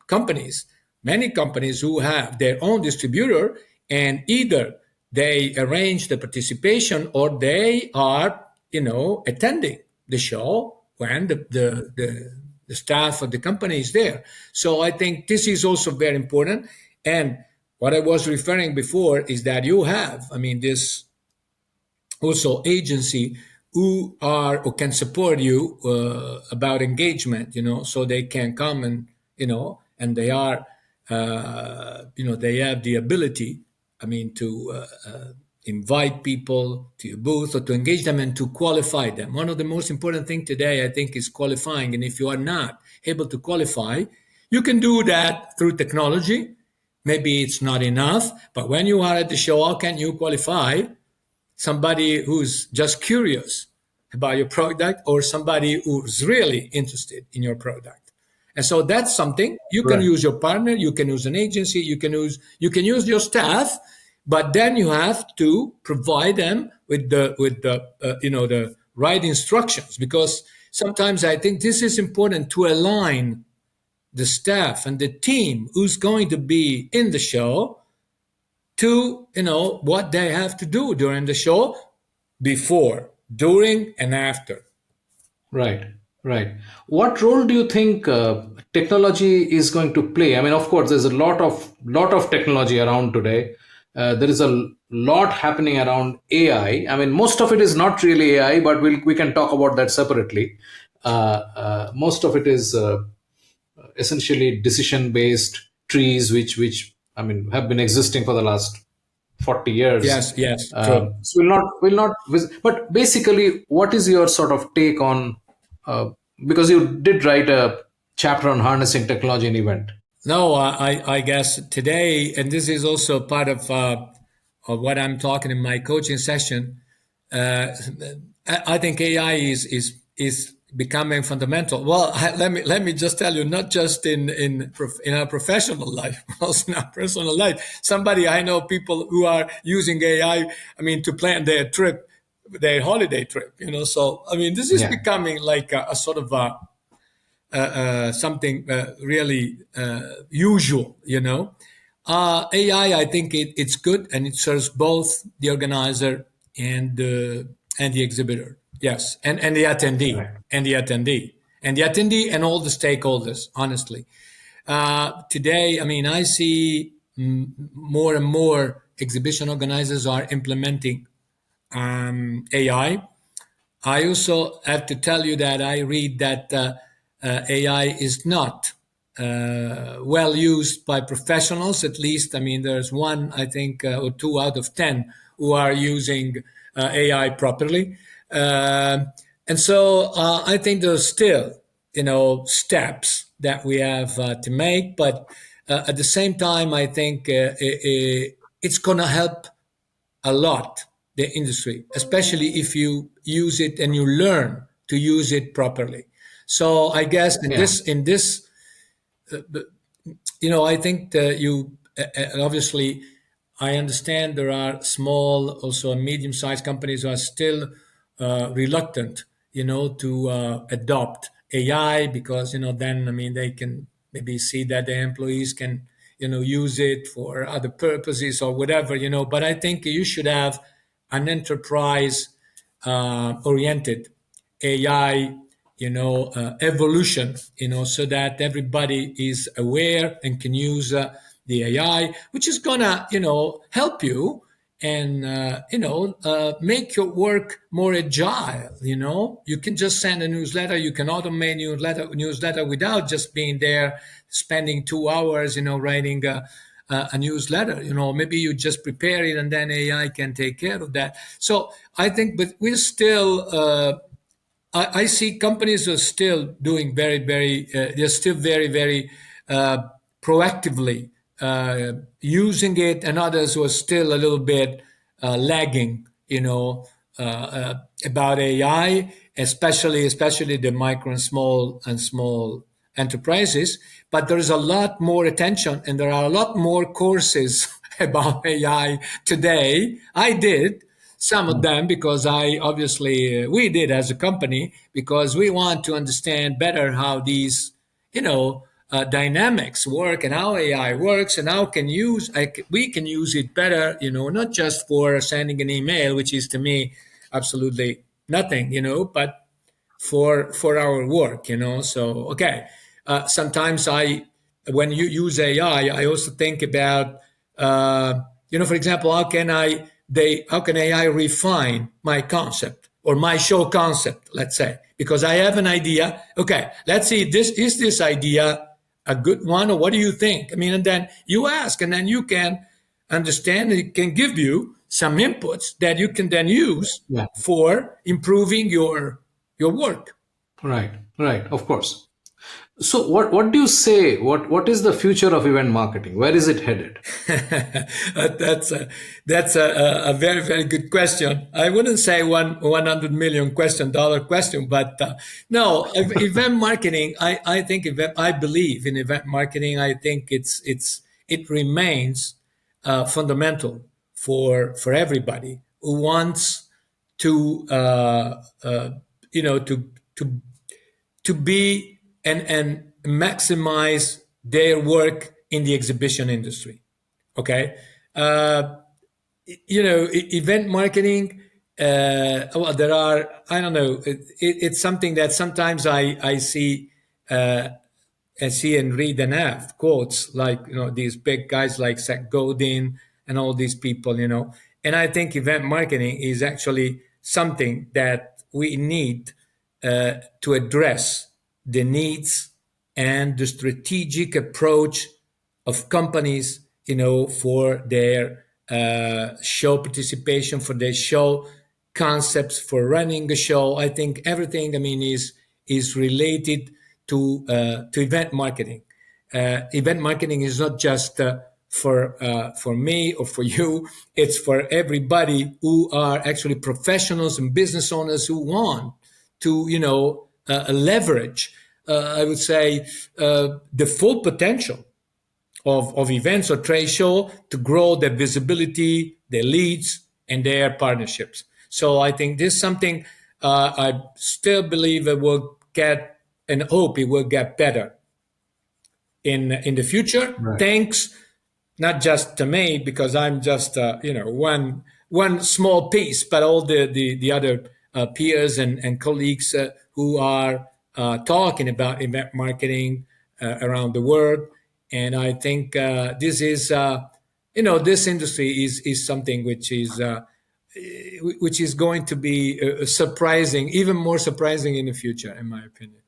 companies, many companies who have their own distributor, and either they arrange the participation or they are, attending the show when the staff of the company is there. So I think this is also very important. And what I was referring before is that you have, I mean, this also agency who can support you about engagement, so they can come and, and they are, they have the ability, I mean, to invite people to your booth or to engage them and to qualify them. One of the most important things today, I think, is qualifying. And if you are not able to qualify, you can do that through technology. Maybe it's not enough, but when you are at the show, how can you qualify somebody who's just curious about your product or somebody who's really interested in your product? And so that's something you can use your partner, you can use an agency, you can use your staff, but then you have to provide them with the right instructions, because sometimes I think this is important to align the staff and the team who's going to be in the show to what they have to do during the show, before, during, and after. Right, right. What role do you think technology is going to play? I mean, of course, there's a lot of technology around today. There is a lot happening around AI. I mean, most of it is not really AI, but we can talk about that separately. Most of it is essentially decision-based trees, which I mean have been existing for the last 40 years. Yes, true. So but basically, what is your sort of take on, because you did write a chapter on harnessing technology in event. No, I guess today, and this is also part of what I'm talking in my coaching session. I think AI is becoming fundamental. Well, let me just tell you, not just in our professional life, also in our personal life. Somebody I know, people who are using AI, I mean, to plan their trip, their holiday trip. So I mean, this is becoming like a sort of something really usual. AI, I think it's good, and it serves both the organizer and the exhibitor. Yes, and the attendee, Right. and the attendee, and all the stakeholders. Honestly, today, I mean, I see more and more exhibition organizers are implementing AI. I also have to tell you that I read that AI is not well used by professionals, at least. I mean, there's one, I think, or 2 out of 10 who are using AI properly. And so I think there's still, steps that we have to make. But at the same time, I think it's going to help a lot the industry, especially if you use it and you learn to use it properly. So I guess in this, I think that you obviously, I understand there are small, also medium-sized companies who are still reluctant, to adopt AI, because then, I mean, they can maybe see that the employees can, use it for other purposes or whatever, but I think you should have an enterprise oriented AI, evolution, so that everybody is aware and can use the AI, which is gonna, help you and make your work more agile. You can just send a newsletter, you can automate newsletter without just being there spending 2 hours, writing a newsletter. Maybe you just prepare it and then AI can take care of that. So I think, but we're still I see companies are still doing very, very, they're still very, very proactively using it, and others who are still a little bit lagging, about AI, especially the micro and small enterprises. But there is a lot more attention, and there are a lot more courses about AI today. I did some of them because we did as a company, because we want to understand better how these dynamics work and how AI works, and how we can use it better, not just for sending an email, which is to me absolutely nothing, but for our work. So okay, sometimes when you use AI, I also think about for example, how can AI refine my concept or my show concept, let's say, because I have an idea. Okay, let's see, is this idea a good one, or what do you think? And then you ask, and then you can understand, and it can give you some inputs that you can then use for improving your work. Right, right, of course. So what do you say? What is the future of event marketing? Where is it headed? That's a very, very good question. I wouldn't say $100 million dollar question, but no, event marketing. I believe in event marketing. I think it remains fundamental for everybody who wants to to be and maximize their work in the exhibition industry. Okay, event marketing. Well, there are, I don't know. It's something that sometimes I see. I see and read and have quotes like these big guys like Seth Godin and all these people. And I think event marketing is actually something that we need to address the needs and the strategic approach of companies, for their show participation, for their show concepts, for running a show. I think everything, is related to event marketing. Event marketing is not just for me or for you. It's for everybody who are actually professionals and business owners who want to, leverage, I would say, the full potential of events or trade show to grow their visibility, their leads, and their partnerships. So I think this is something I still believe it will get, and hope it will get better in the future. Right. Thanks, not just to me, because I'm just one small piece, but all the other peers and colleagues who are talking about event marketing around the world. And I think this is this industry is something which is going to be surprising, even more surprising in the future, in my opinion.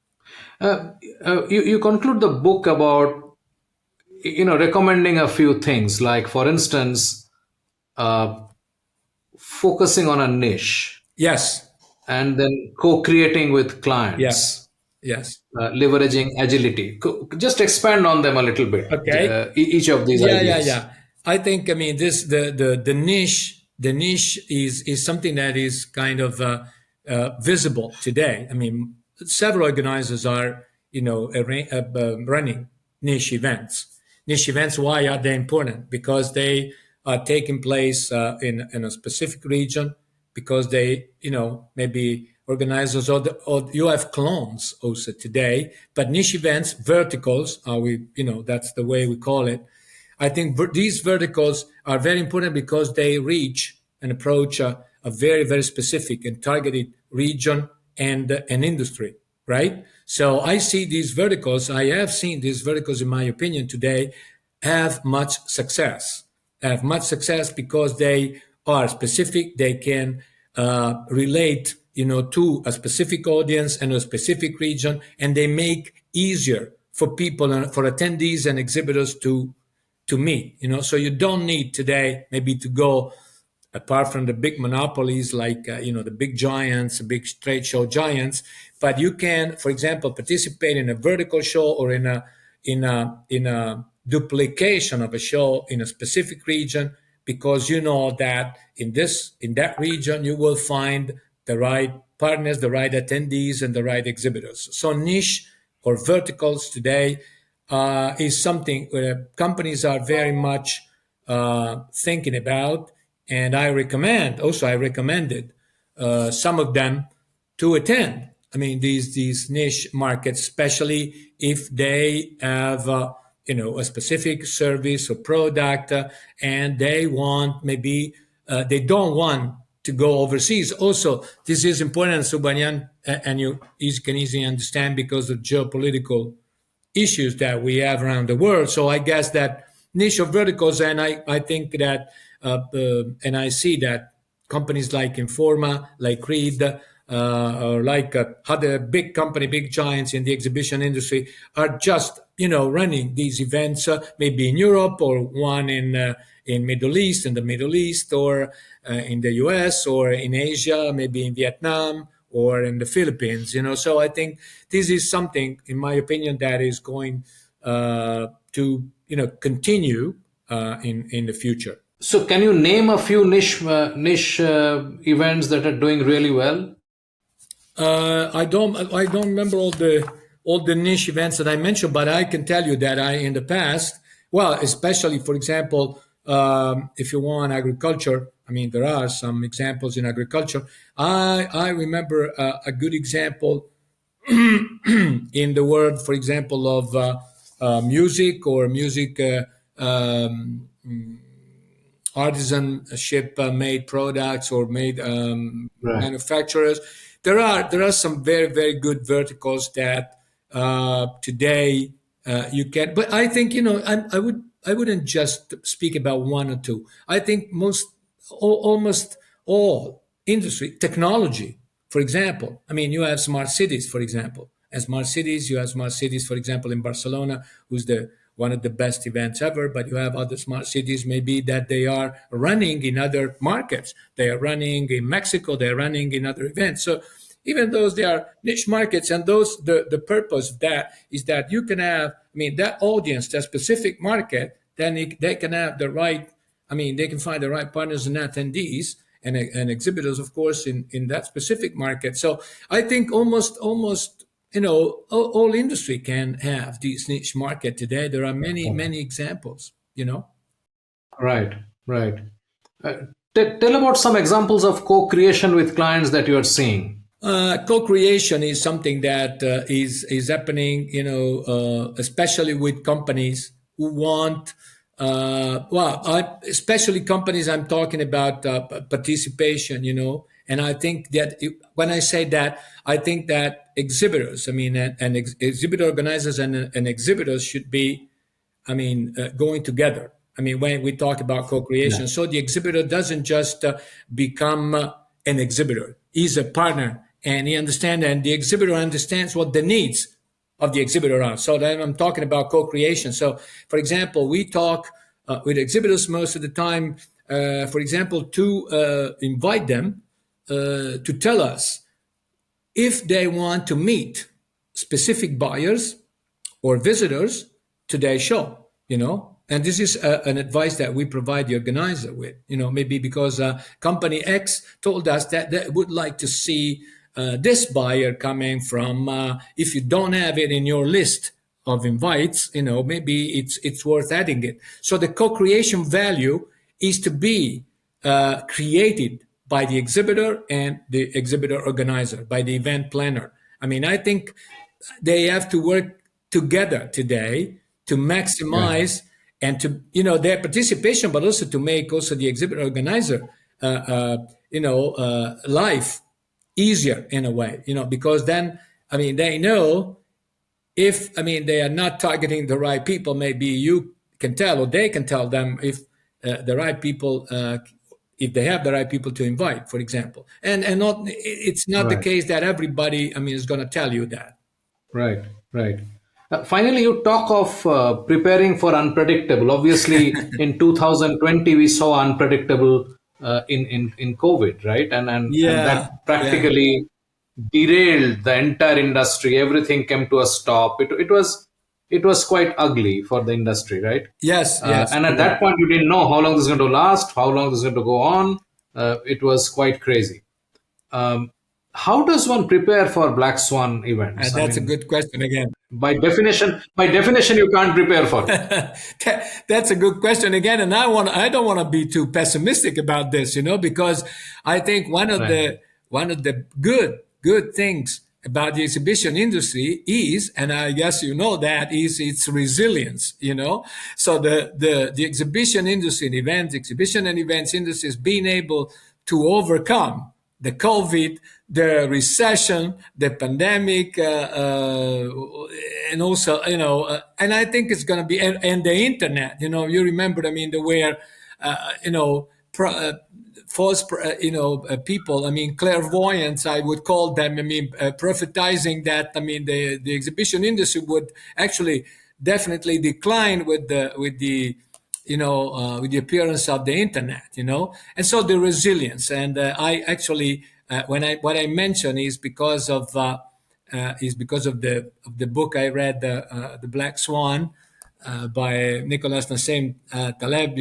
You conclude the book about recommending a few things, like for instance, focusing on a niche. Yes. And then co-creating with clients. Yes. Leveraging agility. Just expand on them a little bit. Okay. Each of these ideas. Yeah. I think this the niche. The niche is something that is kind of visible today. Several organizers are running niche events. Niche events. Why are they important? Because they are taking place in a specific region. Because they maybe organizers, or you have clones also today, but niche events, verticals, that's the way we call it. I think these verticals are very important because they reach and approach a very, very specific and targeted region and an industry, right? So I see these verticals, I have seen these verticals, in my opinion, today have much success. Have much success because they are specific, they can relate, to a specific audience and a specific region, and they make easier for people and for attendees and exhibitors to meet. So you don't need today maybe to go, apart from the big monopolies like the big giants, the big trade show giants, but you can, for example, participate in a vertical show or in a duplication of a show in a specific region, because you know that in that region you will find the right partners, the right attendees, and the right exhibitors. So niche or verticals today is something where companies are very much thinking about, and I recommended some of them to attend. I mean, these niche markets, especially if they have a specific service or product, and they want they don't want to go overseas. Also, this is important, Subhanyan, and you can easily understand because of geopolitical issues that we have around the world. So I guess that niche of verticals, and I think that, and I see that companies like Informa, like Reed, or like other big giants in the exhibition industry are just, running these events, maybe in Europe, or one in the Middle East, or in the US, or in Asia, maybe in Vietnam, or in the Philippines. So I think this is something, in my opinion, that is going to continue in the future. So, can you name a few niche events that are doing really well? I don't remember all the niche events that I mentioned, but I can tell you that in the past, well, especially, for example, if you want agriculture, I mean, there are some examples in agriculture. I remember a good example in the world, for example, of music, or music artisanship made products, or made Right. manufacturers. There are some very, very good verticals that today you can. But I think I wouldn't just speak about one or two. I think almost all industry, technology, for example. I mean, you have smart cities, for example. As smart cities, you have smart cities, for example, in Barcelona, who's one of the best events ever. But you have other smart cities, maybe, that they are running in other markets. They are running in Mexico. They are running in other events. So even those, they are niche markets, and those the purpose of that is that you can have, I mean, that audience, that specific market, then they can have the right. I mean, they can find the right partners and attendees and exhibitors, of course, in that specific market. So I think almost all industry can have this niche market today. There are many examples. Right, right. Tell about some examples of co-creation with clients that you are seeing. Co-creation is something that is happening, especially with companies who want. Especially companies, I'm talking about participation, and I think that when I say that, I think that exhibitors, I mean, and exhibitor organizers and exhibitors should be, going together. I mean, when we talk about co-creation, yeah. So the exhibitor doesn't just become an exhibitor. He's a partner, and he understands, and the exhibitor understands what the needs of the exhibitor are. So then I'm talking about co-creation. So, for example, we talk with exhibitors most of the time, for example, to invite them to tell us if they want to meet specific buyers or visitors to their show, And this is an advice that we provide the organizer with, maybe because company X told us that they would like to see this buyer coming from, if you don't have it in your list of invites, maybe it's worth adding it. So the co-creation value is to be created by the exhibitor and the exhibitor organizer, by the event planner. I mean, I think they have to work together today to maximize and to, their participation, but also to make also the exhibit organizer, life easier in a way, because then, I mean, they know if, I mean, they are not targeting the right people, maybe you can tell, or they can tell them if the right people, if they have the right people to invite, for example. And not, it's not the case that everybody, I mean, is going to tell you that. Right, right. Finally, you talk of preparing for unpredictable. Obviously, in 2020, we saw unpredictable in COVID, right? And Yeah, that practically derailed the entire industry. Everything came to a stop. It was quite ugly for the industry, right? yes, yes, And at correct. that point, you didn't know how long this is going to last, how long this is going to go on. It was quite crazy. Um, how does one prepare for black swan events? I That's a mean, good question again. by definition, you can't prepare for it. That's a good question again, and I don't want to be too pessimistic about this, because I think Right. one of the good things about the exhibition industry is, and I guess you know that, is its resilience. So the exhibition industry, exhibition and events industry is being able to overcome the COVID, the recession, the pandemic, and also, and I think it's going to be, and the internet, you remember, I mean, the where, false, people, I mean, clairvoyants, I would call them, I mean, prophetizing that, I mean, the exhibition industry would actually definitely decline with the appearance of the internet, and so the resilience. And I actually, what I mention is because of the book I read, the Black Swan, by Nicholas Nassim Taleb,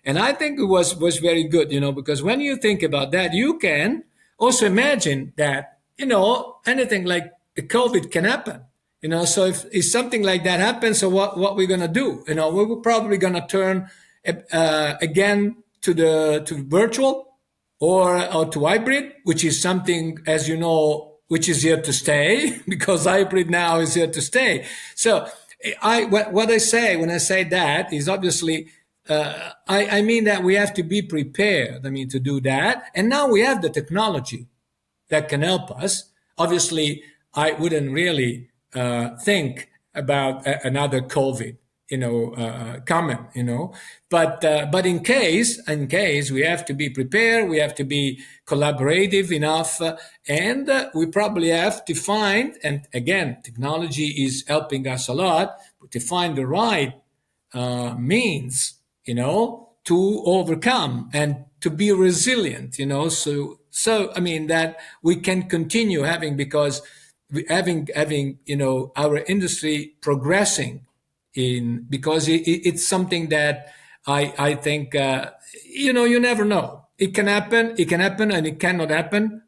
and I think it was very good, because when you think about that, you can also imagine that, anything like the COVID can happen. So if something like that happens, so what we're gonna do? We're probably gonna turn again to virtual or to hybrid, which is something, as you know, which is here to stay because hybrid now is here to stay. So what I say when I say that is obviously. I mean that we have to be prepared. I mean to do that, and now we have the technology that can help us. Obviously, I wouldn't really think about another COVID, coming, but in case we have to be prepared, we have to be collaborative enough, and we probably have to find, and again, technology is helping us a lot, to find the right means, to overcome and to be resilient, so I mean that we can continue having, because having our industry progressing because it's something that I think you never know. It can happen, and it cannot happen.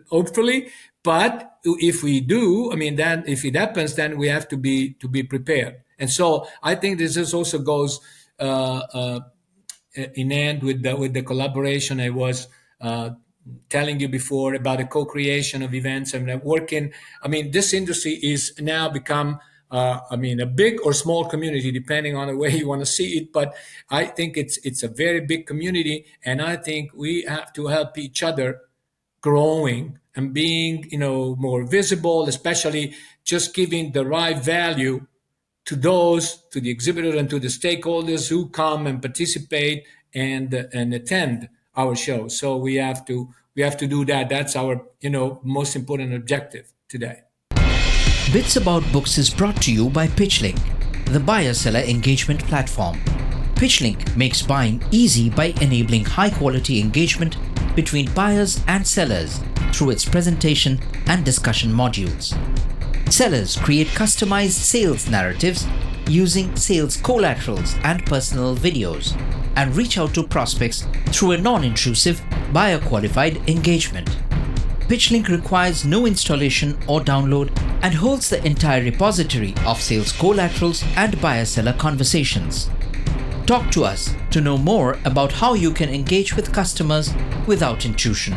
Hopefully, but if we do, I mean, then if it happens, then we have to be prepared. And so I think this also goes in hand with the collaboration I was telling you before about the co-creation of events and working. I mean, this industry is now become, a big or small community, depending on the way you want to see it. But I think it's a very big community, and I think we have to help each other growing and being, more visible, especially just giving the right value to the exhibitor and to the stakeholders who come and participate and attend our show. So we have to do that. That's our most important objective today. Bits About Books is brought to you by PitchLink, the buyer-seller engagement platform. PitchLink makes buying easy by enabling high-quality engagement between buyers and sellers through its presentation and discussion modules. Sellers create customized sales narratives using sales collaterals and personal videos, and reach out to prospects through a non-intrusive, buyer-qualified engagement. PitchLink requires no installation or download and holds the entire repository of sales collaterals and buyer-seller conversations. Talk to us to to know more about how you can engage with customers without intrusion.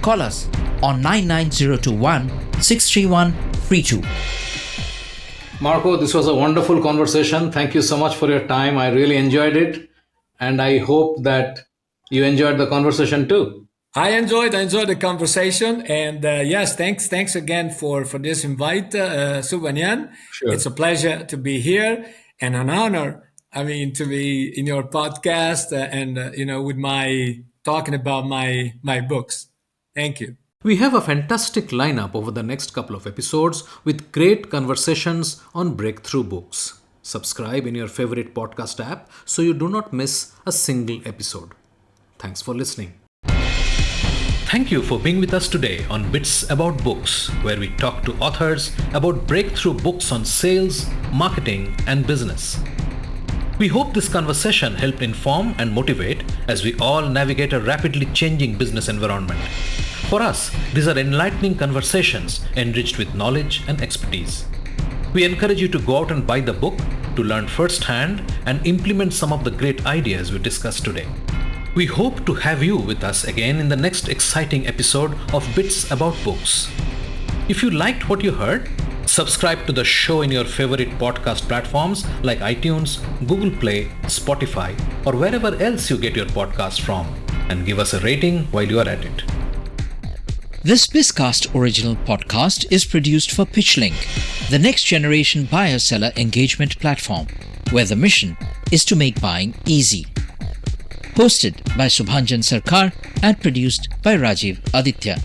Call us on 99021 631 32. Marco, this was a wonderful conversation. Thank you so much for your time. I really enjoyed it. And I hope that you enjoyed the conversation too. I enjoyed the conversation, and yes, thanks again for this invite, Subhanyan. Sure. It's a pleasure to be here and an honor. I mean, to be in your podcast and with talking about my books. Thank you. We have a fantastic lineup over the next couple of episodes with great conversations on breakthrough books. Subscribe in your favorite podcast app so you do not miss a single episode. Thanks for listening. Thank you for being with us today on Bits About Books, where we talk to authors about breakthrough books on sales, marketing, and business. We hope this conversation helped inform and motivate as we all navigate a rapidly changing business environment. For us, these are enlightening conversations enriched with knowledge and expertise. We encourage you to go out and buy the book to learn firsthand and implement some of the great ideas we discussed today. We hope to have you with us again in the next exciting episode of Bits About Books. If you liked what you heard, subscribe to the show in your favorite podcast platforms like iTunes, Google Play, Spotify, or wherever else you get your podcast from, and give us a rating while you are at it. This Bizcast original podcast is produced for PitchLink, the next generation buyer-seller engagement platform, where the mission is to make buying easy. Hosted by Subhanjan Sarkar and produced by Rajiv Aditya.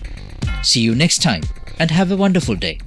See you next time and have a wonderful day.